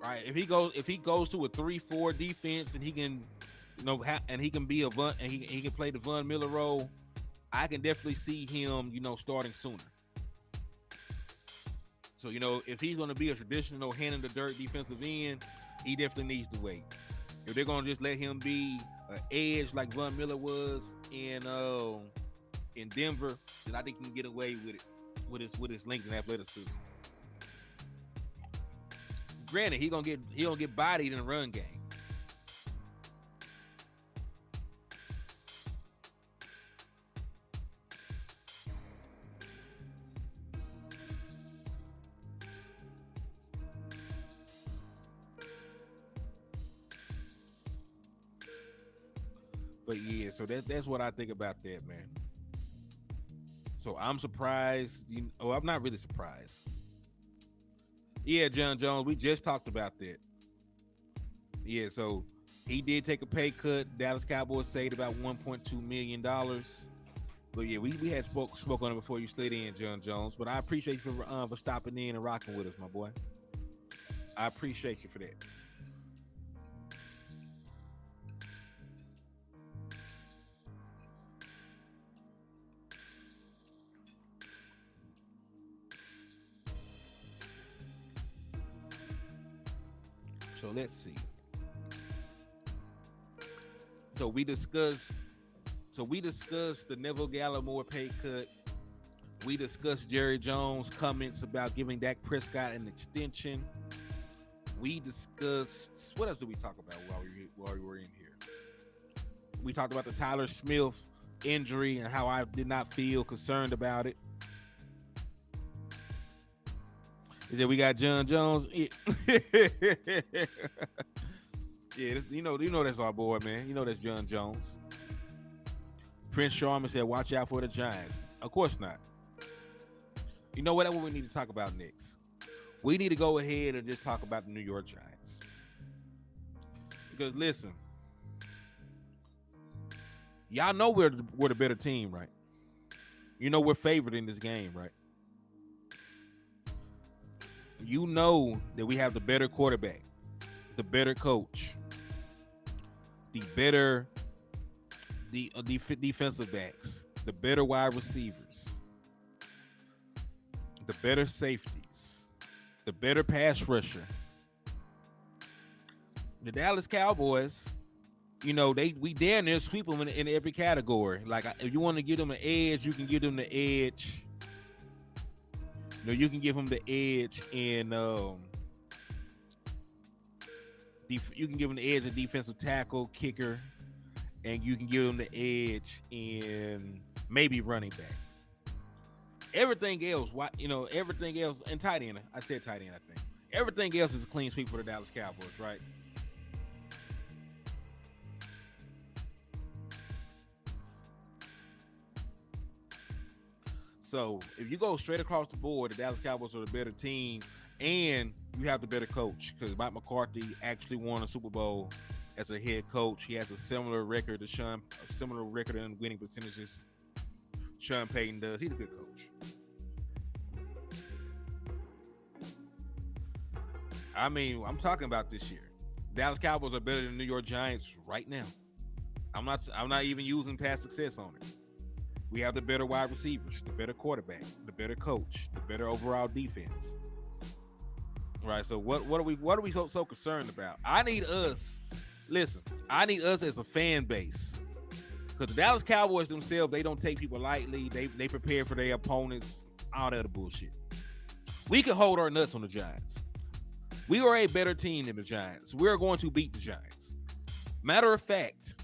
Right? If he goes to a 3-4 defense and he can, you know, and he can be a Von, and he can play the Von Miller role, I can definitely see him, you know, starting sooner. So, you know, if he's going to be a traditional hand in the dirt defensive end, he definitely needs to wait. If they're going to just let him be an edge like Von Miller was in Denver, then I think he can get away with it with his length and athleticism. Granted, he gonna get bodied in the run game. But yeah, so that's what I think about that, man. So I'm surprised. I'm not really surprised. Yeah, John Jones, we just talked about that. Yeah, so he did take a pay cut. Dallas Cowboys saved about $1.2 million. But yeah, we had spoke on it before you slid in, John Jones. But I appreciate you for stopping in and rocking with us, my boy. I appreciate you for that. So let's see. So we discussed. So we discussed the Neville Gallimore pay cut. We discussed Jerry Jones' comments about giving Dak Prescott an extension. We discussed, what else did we talk about while we were in here? We talked about the Tyler Smith injury and how I did not feel concerned about it. He said we got John Jones. Yeah, you know that's our boy, man. You know that's John Jones. Prince Sharman said, watch out for the Giants. Of course not. You know what? That's what we need to talk about next. We need to go ahead and just talk about the New York Giants. Because listen, y'all know we're the better team, right? You know we're favored in this game, right? You know that we have the better quarterback, the better coach, the better defensive backs, the better wide receivers, the better safeties, the better pass rusher. The Dallas Cowboys, you know, we damn near sweep them in every category. Like, if you want to give them an edge, you can give them the edge. You know, you can give them the edge in you can give them the edge in defensive tackle, kicker, and you can give them the edge in maybe running back. Everything else, everything else, and tight end. I said tight end, I think. Everything else is a clean sweep for the Dallas Cowboys, right? So if you go straight across the board, the Dallas Cowboys are the better team, and you have the better coach because Mike McCarthy actually won a Super Bowl as a head coach. He has a similar record to similar record in winning percentages. Sean Payton does. He's a good coach. I mean, I'm talking about this year. Dallas Cowboys are better than the New York Giants right now. I'm not even using past success on it. We have the better wide receivers, the better quarterback, the better coach, the better overall defense. Right. So what are we so concerned about? I need us as a fan base. Because the Dallas Cowboys themselves, they don't take people lightly. They prepare for their opponents, all that other bullshit. We can hold our nuts on the Giants. We are a better team than the Giants. We're going to beat the Giants. Matter of fact,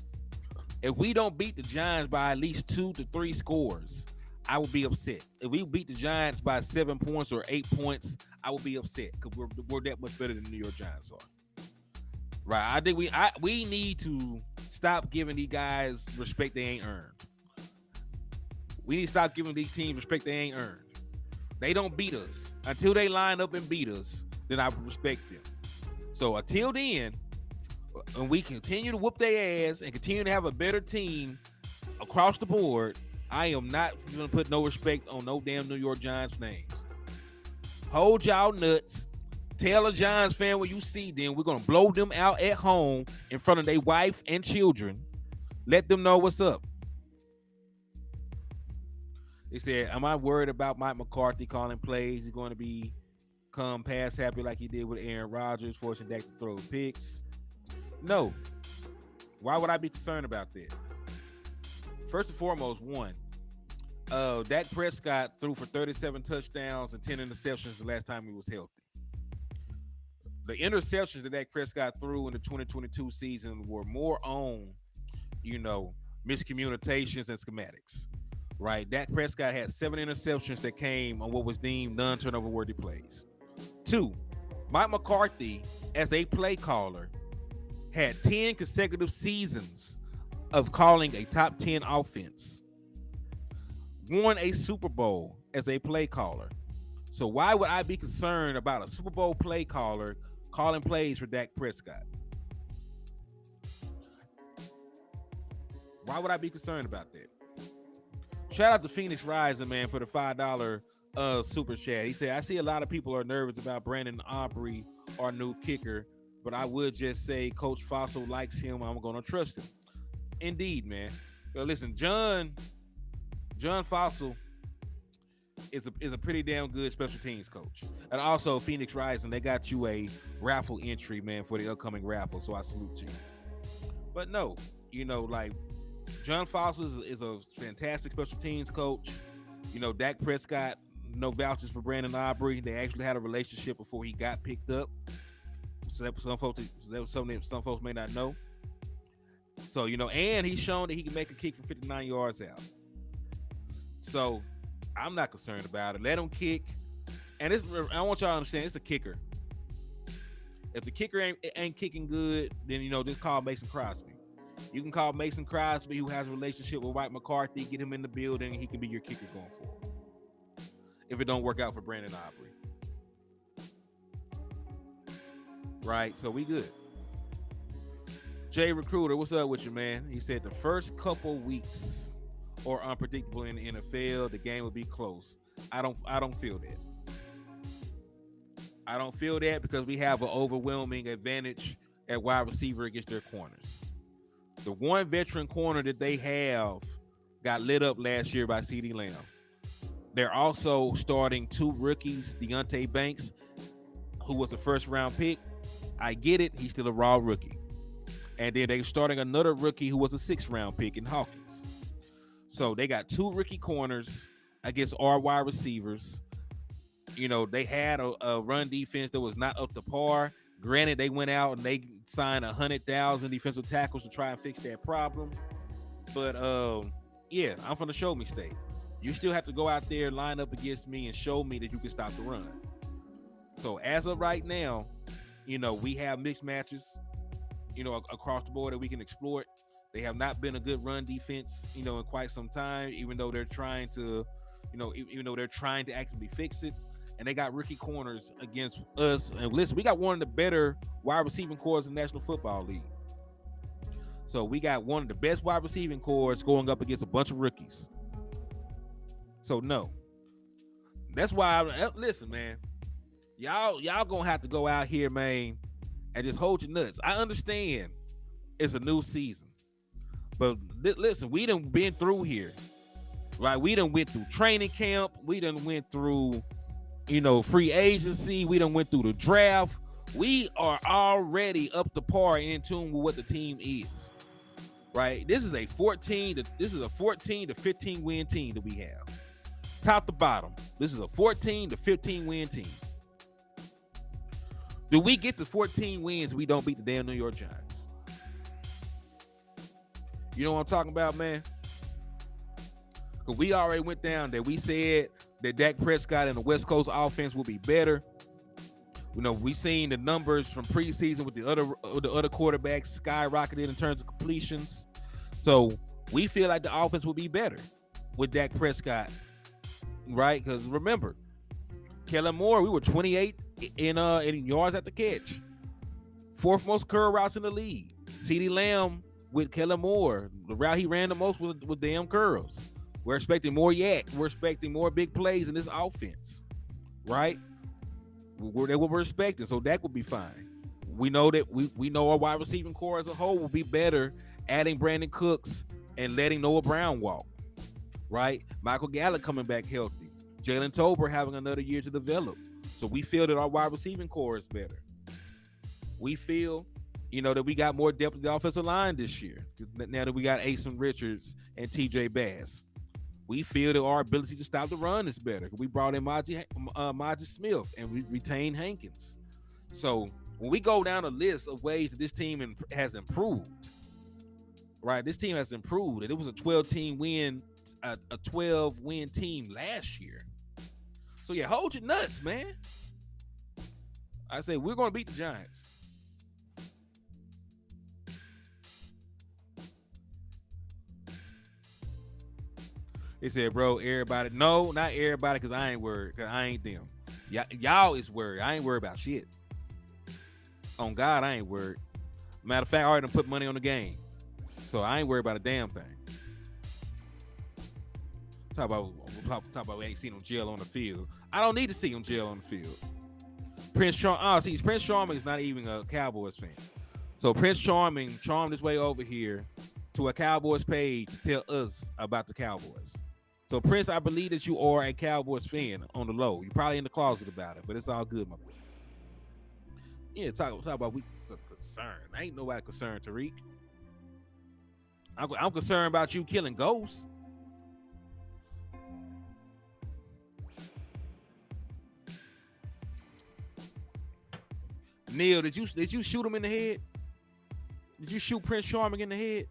if we don't beat the Giants by at least 2 to 3 scores, I will be upset. If we beat the Giants by 7 points or 8 points, I will be upset because we're that much better than the New York Giants are. Right? I think we need to stop giving these guys respect they ain't earned. We need to stop giving these teams respect they ain't earned. They don't beat us. Until they line up and beat us, then I respect them. So until then, and we continue to whoop their ass and continue to have a better team across the board, I am not going to put no respect on no damn New York Giants names. Hold y'all nuts. Tell a Giants fan when you see them, we're going to blow them out at home in front of their wife and children. Let them know what's up. They said, am I worried about Mike McCarthy calling plays? He's going to become pass happy like he did with Aaron Rodgers, forcing Dak to throw picks? No. Why would I be concerned about that? First and foremost, Dak Prescott threw for 37 touchdowns and 10 interceptions the last time he was healthy. The interceptions that Dak Prescott threw in the 2022 season were more on, miscommunications and schematics, right? Dak Prescott had 7 interceptions that came on what was deemed non-turnover worthy plays. 2, Mike McCarthy, as a play caller, had 10 consecutive seasons of calling a top 10 offense. Won a Super Bowl as a play caller. So why would I be concerned about a Super Bowl play caller calling plays for Dak Prescott? Why would I be concerned about that? Shout out to Phoenix Rising, man, for the $5 super chat. He said, I see a lot of people are nervous about Brandon Aubrey, our new kicker, but I would just say Coach Fossil likes him. I'm going to trust him. Indeed, man. Listen, John Fossil is a pretty damn good special teams coach. And also, Phoenix Rising, they got you a raffle entry, man, for the upcoming raffle, so I salute you. But no, Like John Foster is a fantastic special teams coach. Dak Prescott, no vouchers for Brandon Aubrey. They actually had a relationship before he got picked up. So that was something that some folks may not know. So, and he's shown that he can make a kick from 59 yards out. So I'm not concerned about it. Let him kick. And I want y'all to understand, it's a kicker. If the kicker ain't kicking good, then, just call Mason Crosby. You can call Mason Crosby, who has a relationship with Mike McCarthy, get him in the building, and he can be your kicker going forward. If it don't work out for Brandon Aubrey. Right? So we good. Jay Recruiter, what's up with you, man? He said the first couple weeks are unpredictable in the NFL. The game will be close. I don't feel that. I don't feel that because we have an overwhelming advantage at wide receiver against their corners. The one veteran corner that they have got lit up last year by CeeDee Lamb. They're also starting two rookies, Deontay Banks, who was a first-round pick. I get it. He's still a raw rookie. And then they're starting another rookie who was a sixth-round pick in Hawkins. So they got two rookie corners against our wide receivers. They had a run defense that was not up to par. Granted, they went out and they signed 100,000 defensive tackles to try and fix that problem. But, yeah, I'm from the show me state. You still have to go out there, line up against me, and show me that you can stop the run. So as of right now, we have mixed matches, across the board that we can exploit. They have not been a good run defense, in quite some time, even though they're trying to, actively fix it. And they got rookie corners against us. And listen, we got one of the better wide receiving corps in the National Football League. So we got one of the best wide receiving corps going up against a bunch of rookies. So no. That's why, listen, man. Y'all gonna have to go out here, man, and just hold your nuts. I understand it's a new season. But listen, we done been through here. Right? We done went through training camp. We done went through, free agency. We done went through the draft. We are already up to par and in tune with what the team is. Right? This is a 14 to 15 win team that we have. Top to bottom. This is a 14 to 15 win team. Do we get the 14 wins we don't beat the damn New York Giants? You know what I'm talking about, man? Because we already went down there. We said that Dak Prescott and the West Coast offense will be better. We seen the numbers from preseason with the other quarterbacks skyrocketed in terms of completions. So we feel like the offense will be better with Dak Prescott, right? Because remember, Kellen Moore, we were 28 in yards at the catch, fourth most curl routes in the league. CeeDee Lamb with Kellen Moore, the route he ran the most was damn curls. We're expecting more yak. We're expecting more big plays in this offense, right? That's what we're expecting, so that will be fine. We know that we know our wide receiving core as a whole will be better, adding Brandon Cooks and letting Noah Brown walk, right? Michael Gallup coming back healthy. Jalen Tolbert having another year to develop. So we feel that our wide receiving core is better. We feel, that we got more depth in the offensive line this year. Now that we got Asen Richards and TJ Bass. We feel that our ability to stop the run is better. We brought in Maji Smith and we retained Hankins. So when we go down a list of ways that this team has improved, right? This team has improved. And it was a 12-win team last year. So yeah, hold your nuts, man. I say we're going to beat the Giants. They said, bro, everybody. No, not everybody, because I ain't worried, because I ain't them. Y'all is worried. I ain't worried about shit. On God, I ain't worried. Matter of fact, I already done put money on the game. So I ain't worried about a damn thing. Talk about we ain't seen him jail on the field. I don't need to see him jail on the field. Prince Charming is not even a Cowboys fan. So Prince Charming charmed his way over here to a Cowboys page to tell us about the Cowboys. So Prince, I believe that you are a Cowboys fan on the low. You're probably in the closet about it, but it's all good, my boy. Yeah, talk about we concerned. Ain't nobody concerned, Tariq. I'm concerned about you killing ghosts. Neil, did you shoot him in the head? Did you shoot Prince Charming in the head?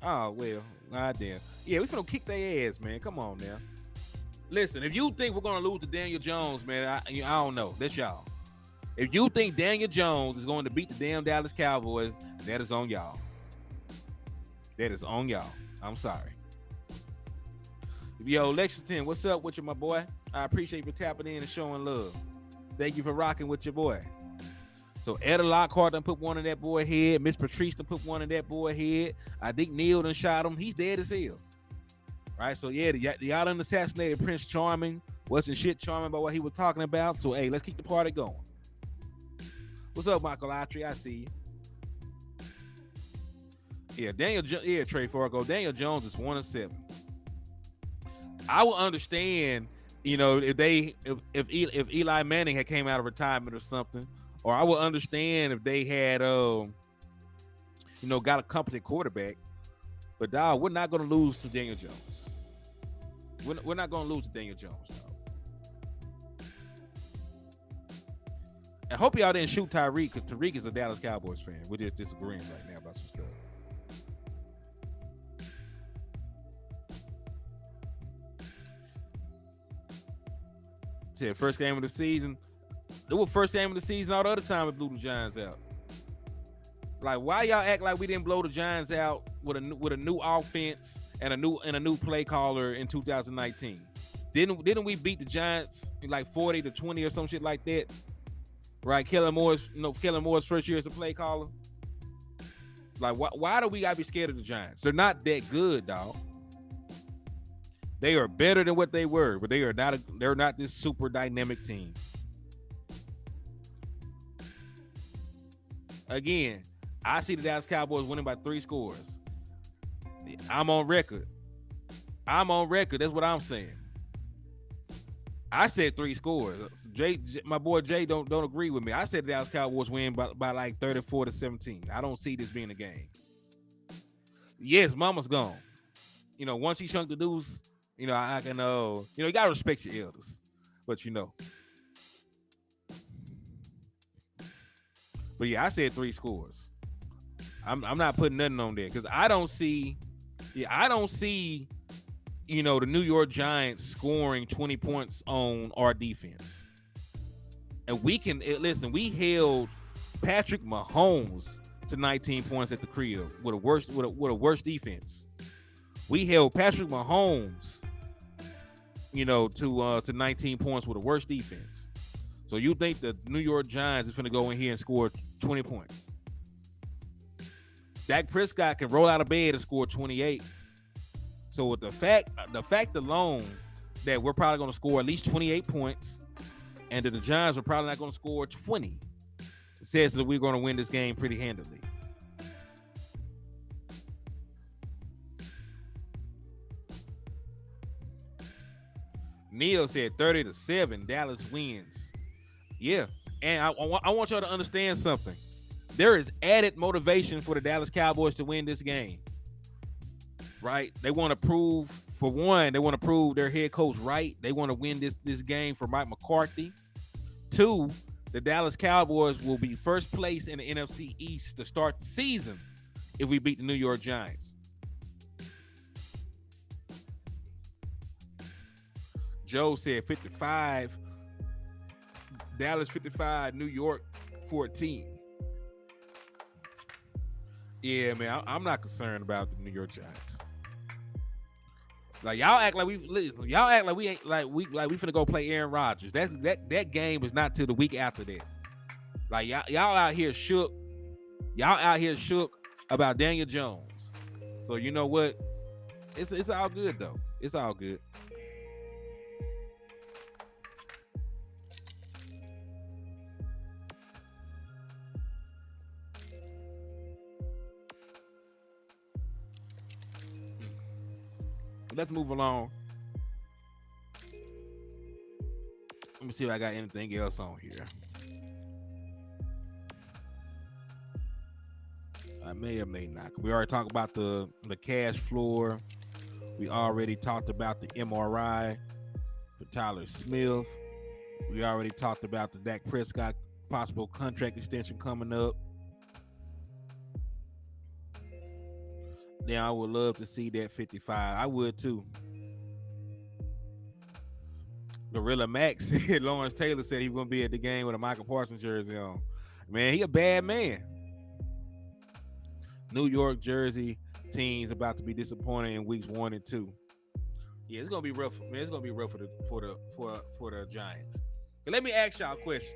Oh well, goddamn. Yeah, we finna kick their ass, man. Come on now. Listen, if you think we're gonna lose to Daniel Jones, man, I don't know. That's y'all. If you think Daniel Jones is going to beat the damn Dallas Cowboys, that is on y'all. That is on y'all. I'm sorry. Yo, Lexington, what's up with you, my boy? I appreciate you tapping in and showing love. Thank you for rocking with your boy. So Etta Lockhart done put one in that boy head. Miss Patrice done put one in that boy head. I think Neil done shot him. He's dead as hell. Right? So yeah, y'all done assassinated Prince Charming. Wasn't shit charming about what he was talking about. So hey, let's keep the party going. What's up, Michael Autry? I see you. Yeah, Trey Fargo. Daniel Jones is 1-7. I would understand, if Eli Manning had came out of retirement or something, or I would understand if they had, got a competent quarterback. But dog, we're not going to lose to Daniel Jones. We're not going to lose to Daniel Jones, dog. I hope y'all didn't shoot Tyreek, because Tyreek is a Dallas Cowboys fan. We're just disagreeing right now about some stuff. Said first game of the season. It was first game of the season all the other time we blew the Giants out. Like, why y'all act like we didn't blow the Giants out with a new offense and a new play caller in 2019? Didn't we beat the Giants like 40-20 or some shit like that? Right, Kellen Moore's first year as a play caller. Like, why do we gotta be scared of the Giants? They're not that good, dog. They are better than what they were, but they're not this super dynamic team. Again, I see the Dallas Cowboys winning by 3 scores. I'm on record. That's what I'm saying. I said 3 scores. Jay, my boy Jay, don't agree with me. I said the Dallas Cowboys win by like 34-17. I don't see this being a game. Yes, Mama's gone. Once he shrunk the deuce, I can you gotta respect your elders. But But yeah, I said 3 scores. I'm not putting nothing on there because I don't see the New York Giants scoring 20 points on our defense. And we held Patrick Mahomes to 19 points at the crib with a worse defense. We held Patrick Mahomes, to 19 points with a worse defense. So you think the New York Giants is going to go in here and score 20 points? Dak Prescott can roll out of bed and score 28. So with the fact alone that we're probably going to score at least 28 points and that the Giants are probably not going to score 20, says that we're going to win this game pretty handily. Neil said 30-7, Dallas wins. Yeah, and I want y'all to understand something. There is added motivation for the Dallas Cowboys to win this game. Right? They want to prove, for one, they want to prove their head coach right. They want to win this game for Mike McCarthy. 2, the Dallas Cowboys will be first place in the NFC East to start the season if we beat the New York Giants. Joe said 55, Dallas 55, New York 14. Yeah, man, I'm not concerned about the New York Giants. Like y'all act like we ain't like we finna go play Aaron Rodgers. That game is not till the week after that. Like y'all out here shook. Y'all out here shook about Daniel Jones. So you know what? It's all good though. It's all good. Let's move along. Let me see if I got anything else on here. I may or may not. We already talked about the cash floor. We already talked about the MRI for Tyler Smith. We already talked about the Dak Prescott possible contract extension coming up. Now I would love to see that 55. I would too. Gorilla Max said Lawrence Taylor said he was gonna be at the game with a Michael Parsons jersey on. Man, he a bad man. New York Jersey teams about to be disappointed in weeks 1 and 2. Yeah, it's gonna be rough. Man, it's gonna be rough for the Giants. But let me ask y'all a question.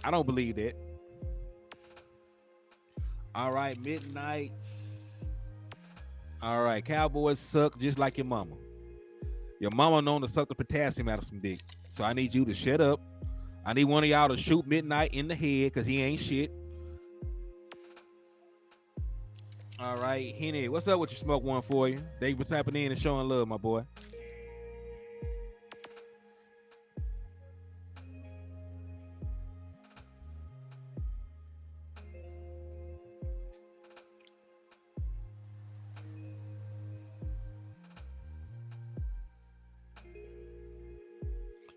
I don't believe that. All right, midnight. All right, Cowboys suck just like your mama. Your mama known to suck the potassium out of some dick. So I need you to shut up. I need one of y'all to shoot Midnight in the head because he ain't shit. All right, Henny, what's up with your smoke one for you? Thank you for tapping in and showing love, my boy.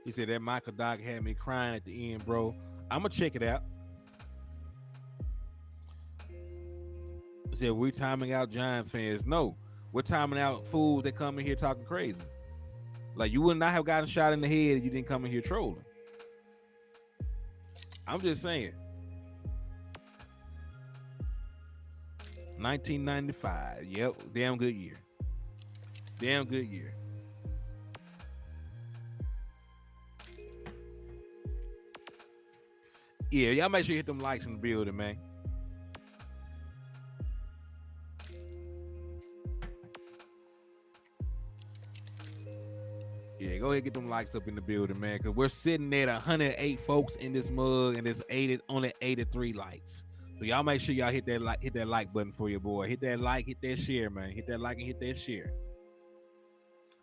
He said that Michael Doc had me crying at the end, bro. I'm going to check it out. He said, we're timing out Giant fans. No, we're timing out fools that come in here talking crazy. Like, you would not have gotten shot in the head if you didn't come in here trolling. I'm just saying. 1995. Yep, damn good year. Damn good year. Yeah, y'all make sure you hit them likes in the building, man. Yeah, go ahead and get them likes up in the building, man, because we're sitting at 108 folks in this mug, and there's only 83 likes. So y'all make sure y'all hit that like button for your boy. Hit that like, hit that share, man. Hit that like and hit that share.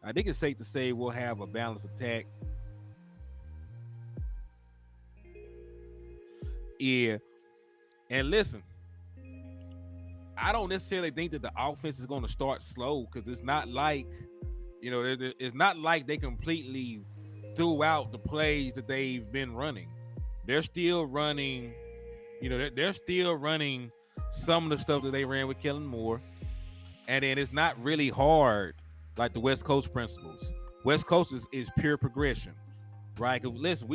I think it's safe to say we'll have a balanced attack. Yeah. And listen, I don't necessarily think that the offense is going to start slow because it's not like, it's not like they completely threw out the plays that they've been running. They're still running, they're still running some of the stuff that they ran with Kellen Moore. And then it's not really hard like the West Coast principles. West Coast is pure progression. Right, because listen,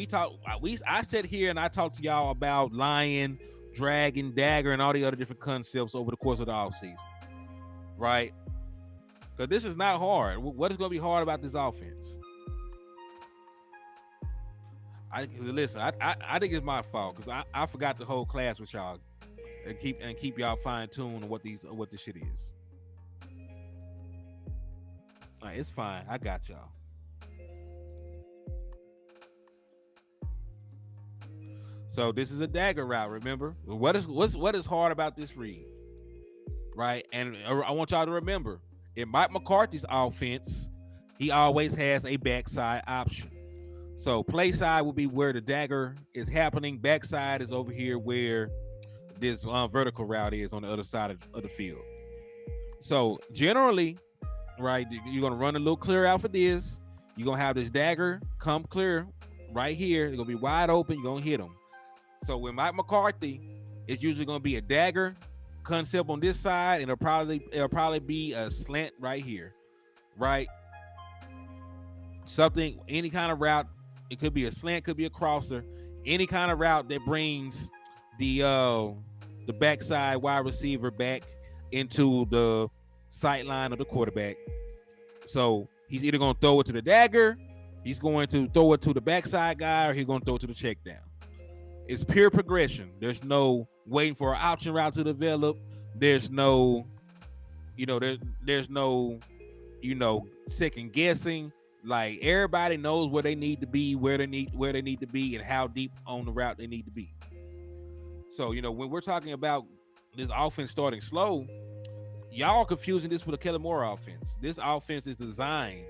I sit here and I talk to y'all about lion, dragon, dagger, and all the other different concepts over the course of the offseason. Right? Because this is not hard. What is going to be hard about this offense? I think it's my fault because I forgot the whole class with y'all and keep y'all fine-tuned on what this shit is. All right, it's fine. I got y'all. So this is a dagger route, remember? What is hard about this read? Right? And I want y'all to remember, in Mike McCarthy's offense, he always has a backside option. So play side will be where the dagger is happening. Backside is over here where this vertical route is on the other side of the field. So generally, right, you're going to run a little clear out for this. You're going to have this dagger come clear right here. It's going to be wide open. You're going to hit him. So with Mike McCarthy, it's usually going to be a dagger concept on this side, and it'll probably be a slant right here, right? Something, any kind of route. It could be a slant, could be a crosser, any kind of route that brings the backside wide receiver back into the sight line of the quarterback. So he's either going to throw it to the dagger, he's going to throw it to the backside guy, or he's going to throw it to the check down. It's pure progression. There's no waiting for an option route to develop. There's no, there's no, second guessing. Like everybody knows where they need to be, where they need to be, and how deep on the route they need to be. So, when we're talking about this offense starting slow, y'all are confusing this with a Kellen Moore offense. This offense is designed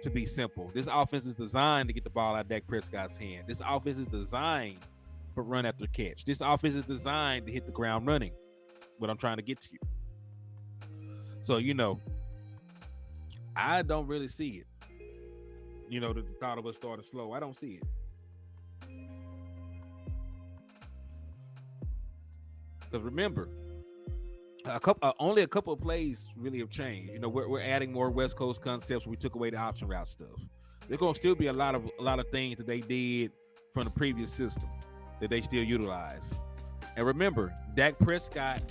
to be simple. This offense is designed to get the ball out of Dak Prescott's hand. This offense is designed for run after catch. This offense is designed to hit the ground running. What I'm trying to get to you. So, I don't really see it. The thought of us starting slow. I don't see it. Because remember, only a couple of plays really have changed. We're adding more West Coast concepts. We took away the option route stuff. There's gonna still be a lot of things that they did from the previous system that they still utilize. And remember, Dak Prescott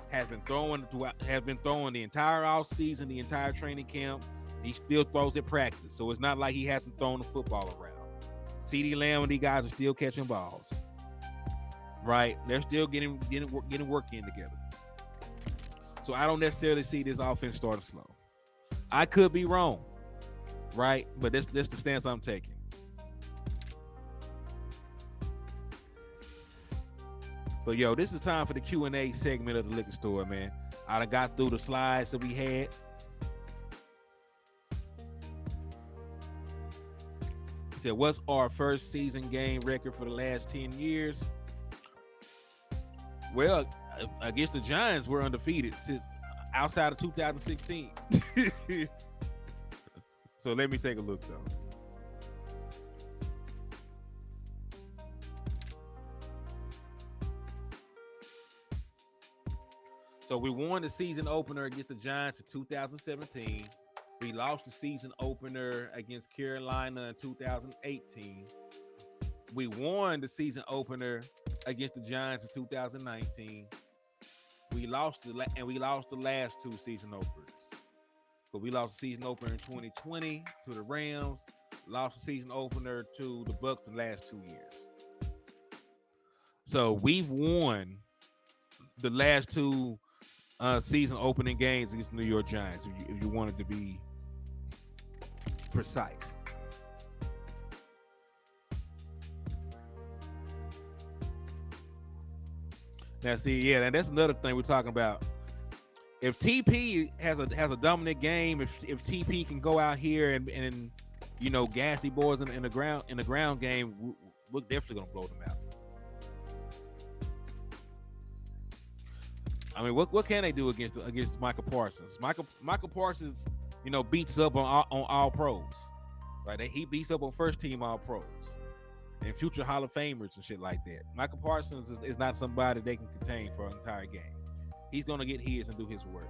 has been throwing the entire off season, the entire training camp. He still throws at practice, so it's not like he hasn't thrown the football around. CeeDee Lamb and these guys are still catching balls. Right? They're still getting work in together. So I don't necessarily see this offense starting slow. I could be wrong, right? But that's the stance I'm taking. But this is time for the Q&A segment of the liquor store, man. I done got through the slides that we had. He said, what's our first season game record for the last 10 years? Well, against the Giants, we're undefeated since outside of 2016. So let me take a look, though. So we won the season opener against the Giants in 2017. We lost the season opener against Carolina in 2018. We won the season opener against the Giants in 2019. We lost the last two season openers. But we lost the season opener in 2020 to the Rams. Lost the season opener to the Bucs the last 2 years. So we've won the last two season opening games against the New York Giants, if you wanted to be precise. Now, see, and that's another thing we're talking about. If TP has a dominant game, if TP can go out here and gas the boys in the ground game, we're definitely gonna blow them out. I mean, what can they do against Michael Parsons? Michael Parsons, beats up on all pros, right? He beats up on first team all pros and future Hall of Famers and shit like that. Michael Parsons is not somebody they can contain for an entire game. He's gonna get his and do his work.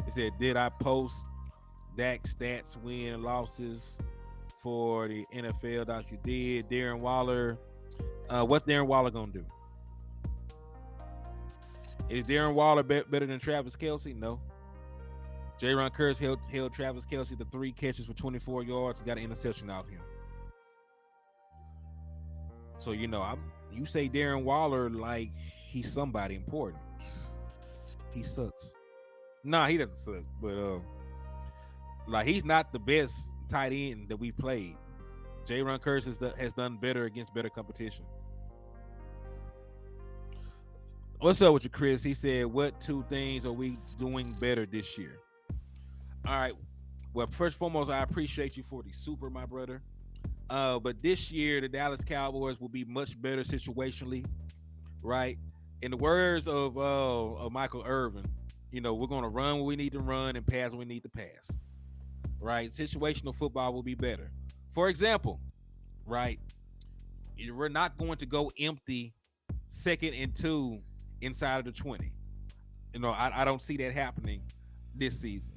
He said, "Did I post Dak stats, win and losses for the NFL?" That you did. Darren Waller. What's Darren Waller gonna do? Is Darren Waller better than Travis Kelce? No. J-Ron Curse held Travis Kelce to 3 catches for 24 yards. Got an interception out of him. So you say Darren Waller like he's somebody important. He sucks. Nah, he doesn't suck, but like he's not the best tight end that we played. J-Ron Curse has done better against better competition. What's up with you, Chris? He said, what 2 things are we doing better this year? All right. Well, first and foremost, I appreciate you for the super, my brother. But this year, the Dallas Cowboys will be much better situationally, right? In the words of Michael Irvin, we're going to run what we need to run and pass what we need to pass, right? Situational football will be better. For example, right, we're not going to go empty 2nd and 2 inside of the 20. I don't see that happening this season.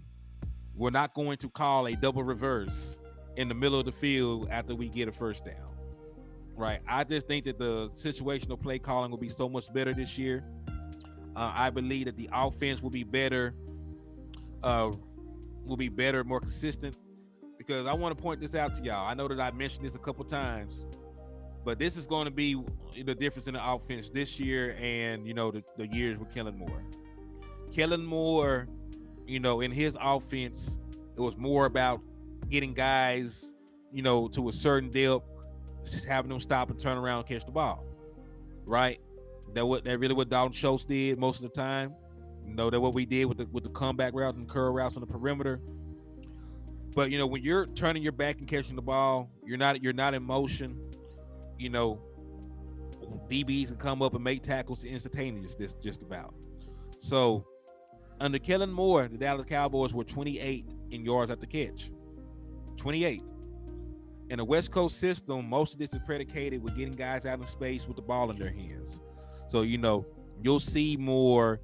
We're not going to call a double reverse in the middle of the field after we get a first down, right? I just think that the situational play calling will be so much better this year. I believe that the offense will be better, more consistent. Because I want to point this out to y'all. I know that I mentioned this a couple times, but this is going to be the difference in the offense this year and, the years with Kellen Moore. Kellen Moore, in his offense, it was more about getting guys, to a certain depth, just having them stop and turn around and catch the ball, right? That really what Dalton Schultz did most of the time. Know that what we did with the comeback routes and curl routes on the perimeter. But when you're turning your back and catching the ball, you're not in motion. You know, DBs can come up and make tackles instantaneous. This just about. So under Kellen Moore, the Dallas Cowboys were 28 in yards after catch. 28. In the West Coast system, most of this is predicated with getting guys out in space with the ball in their hands. So you'll see more.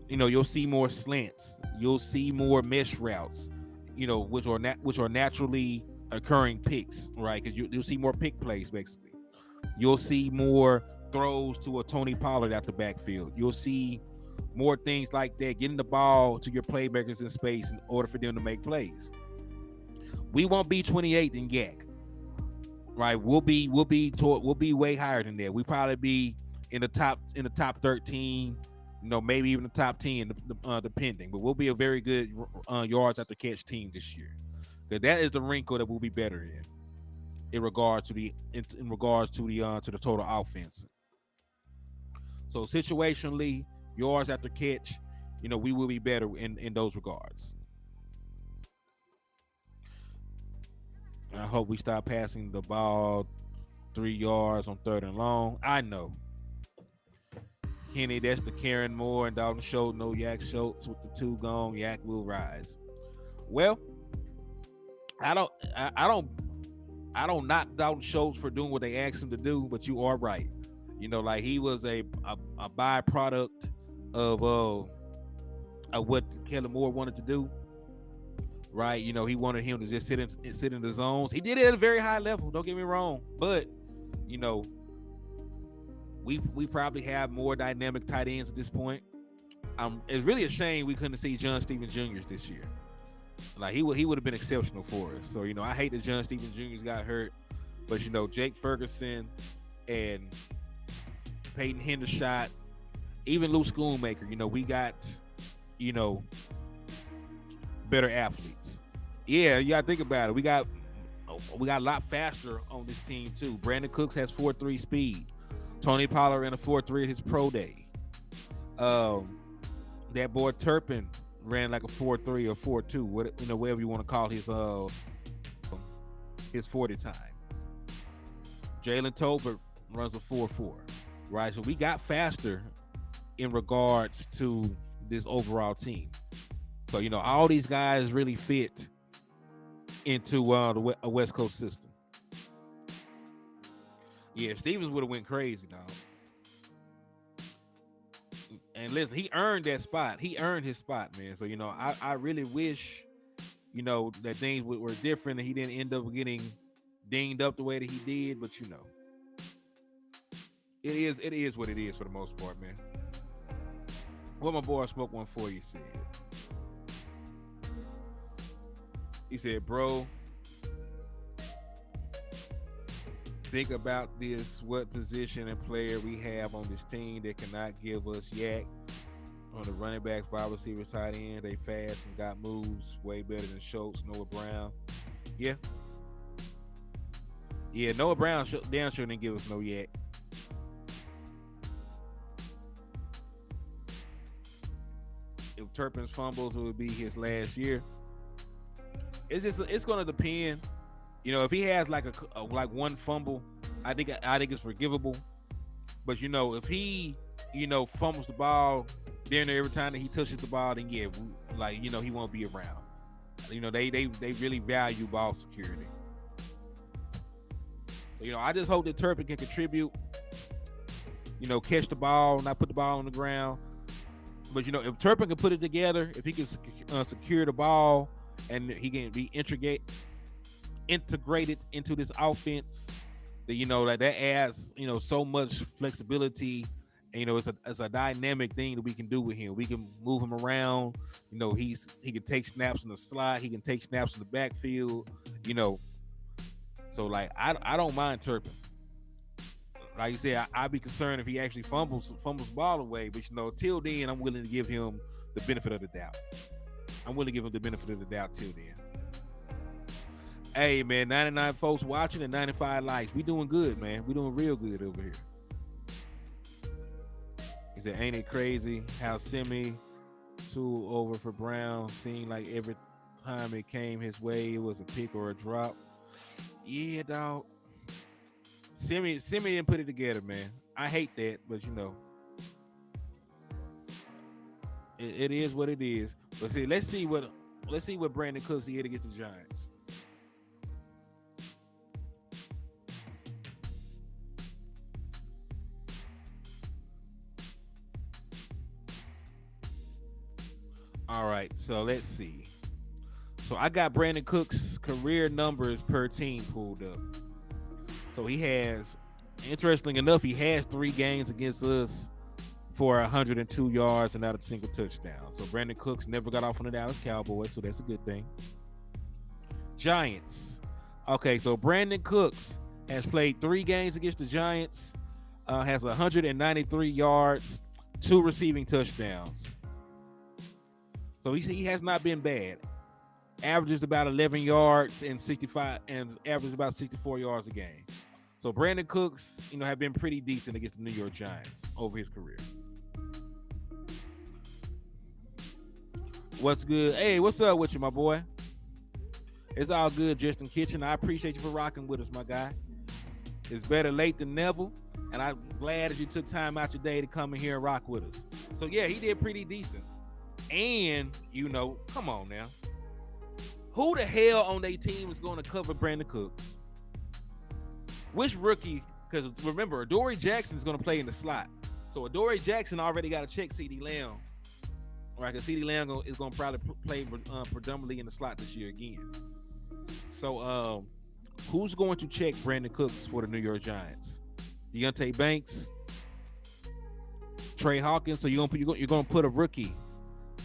You'll see more slants. You'll see more mesh routes. Which are naturally occurring picks, right? Because you'll see more pick plays basically. You'll see more throws to a Tony Pollard out the backfield. You'll see more things like that, getting the ball to your playmakers in space in order for them to make plays. We won't be 28 in Yak, right? We'll be way higher than that. We probably be in the top 13, maybe even the top 10, depending. But we'll be a very good yards after catch team this year, because that is the wrinkle that we'll be better in regards to the total offense. So situationally, yards after catch, we will be better in those regards. I hope we stop passing the ball 3 yards on 3rd and long. I know. Henny, that's the Karen Moore and Dalton Schultz. No Yak Schultz with the 2 gone. Yak will rise. Well, I don't knock Dalton Schultz for doing what they asked him to do, but you are right. Like he was a byproduct of what Kellen Moore wanted to do. Right, he wanted him to just sit in the zones. He did it at a very high level. Don't get me wrong, but we probably have more dynamic tight ends at this point. It's really a shame we couldn't see John Stevens Jr. this year. Like he would have been exceptional for us. So I hate that John Stevens Jr. got hurt, but Jake Ferguson and Peyton Hendershot, even Lou Schoonmaker. We got better athletes. Yeah, you gotta think about it. We got a lot faster on this team too. Brandon Cooks has 4.3 speed. Tony Pollard ran a 4.3 at his pro day. That boy Turpin ran like a 4.3 or 4.2, whatever you want to call his 40 time. Jalen Tolbert runs a 4.4. Right, so we got faster in regards to this overall team. So, all these guys really fit into the West Coast system. Yeah, Stevens would have went crazy, dog. And listen, he earned that spot. He earned his spot, man. So, I really wish, that things were different and he didn't end up getting dinged up the way that he did. But, it is what it is for the most part, man. What my boy Smoke 140 said. He said, bro, think about this. What position and player we have on this team that cannot give us yak? On the running backs, wide receivers, tight end, they fast and got moves way better than Schultz, Noah Brown. Yeah, Noah Brown damn sure didn't give us no yak. If Turpin's fumbles, it would be his last year. It's going to depend. If he has like one fumble, I think it's forgivable. But if he fumbles the ball every time that he touches the ball, then he won't be around. They really value ball security. But, I just hope that Turpin can contribute. Catch the ball, not put the ball on the ground. But if Turpin can put it together, if he can secure the ball, and he can be integrated into this offense, that adds so much flexibility. And, it's a dynamic thing that we can do with him. We can move him around. He can take snaps in the slot. He can take snaps in the backfield. So I don't mind Turpin. Like you said, I'd be concerned if he actually fumbles the ball away. But till then, I'm willing to give him the benefit of the doubt. Till then. Hey, man, 99 folks watching and 95 likes. We doing good, man. We doing real good over here. He said, ain't it crazy how Simi Two over for Brown. Seemed like every time it came his way, it was a pick or a drop. Yeah, dog. Simeon didn't put it together, man. I hate that, but it is what it is. But see, let's see what Brandon Cooks did against the Giants. All right, so let's see. So I got Brandon Cooks' career numbers per team pulled up. So he has, interestingly enough, he has 3 games against us for 102 yards and not a single touchdown. So Brandon Cooks never got off on the Dallas Cowboys, so that's a good thing. Giants. Okay, so Brandon Cooks has played 3 games against the Giants, has 193 yards, 2 receiving touchdowns. So he has not been bad. Averages about 11 yards and 65, and averages about 64 yards a game. So Brandon Cooks, have been pretty decent against the New York Giants over his career. What's good? Hey, what's up with you, my boy? It's all good, Justin Kitchen. I appreciate you for rocking with us, my guy. It's better late than never, and I'm glad that you took time out your day to come in here and rock with us. So yeah, he did pretty decent. And, come on now. Who the hell on their team is going to cover Brandon Cooks? Which rookie? Because remember, Adoree Jackson is going to play in the slot. So Adoree Jackson already got to check CeeDee Lamb. Right, because CeeDee Lamb is going to probably play predominantly in the slot this year again. So who's going to check Brandon Cooks for the New York Giants? Deontay Banks, Trey Hawkins. So you're going to put a rookie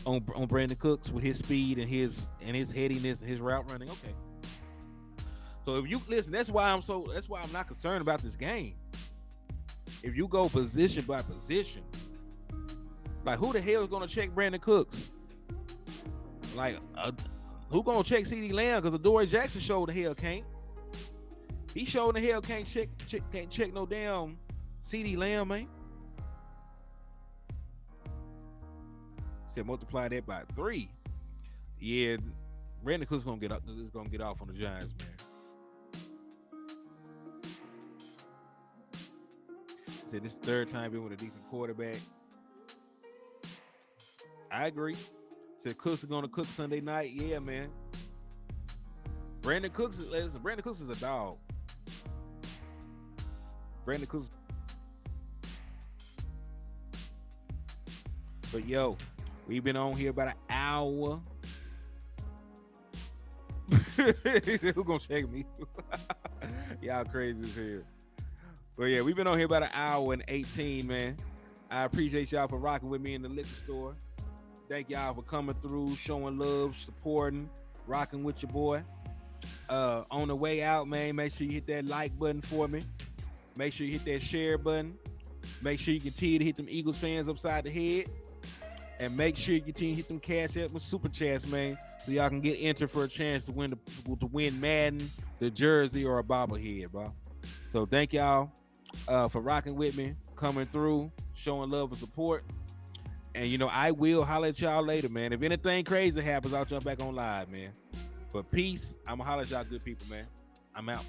on Brandon Cooks with his speed and his headiness and his route running. Okay. So if you listen, that's why I'm not concerned about this game. If you go position by position, like who the hell is gonna check Brandon Cooks? Like who gonna check CeeDee Lamb? Because Adoree Jackson showed the hell can't. He showed the hell can't check no damn CeeDee Lamb, man. Said multiply that by 3. Yeah, Brandon Cooks is gonna get off on the Giants, man. Said this is the 3rd time being with a decent quarterback. I agree. Said Cooks is gonna cook Sunday night. Yeah, man. Brandon Cooks is a dog. Brandon Cooks. But yo, we've been on here about an hour. Who gonna check me? Y'all crazy as hell. But yeah, we've been on here about an hour and 18, man. I appreciate y'all for rocking with me in the liquor store. Thank y'all for coming through, showing love, supporting, rocking with your boy. On the way out, man, make sure you hit that like button for me. Make sure you hit that share button. Make sure you continue to hit them Eagles fans upside the head. And make sure you continue to hit them cash up with super chats, man, so y'all can get entered for a chance to win Madden, the jersey, or a bobblehead, bro. So thank y'all for rocking with me, coming through, showing love and support. And, I will holler at y'all later, man. If anything crazy happens, I'll jump back on live, man. But peace. I'm going to holler at y'all good people, man. I'm out.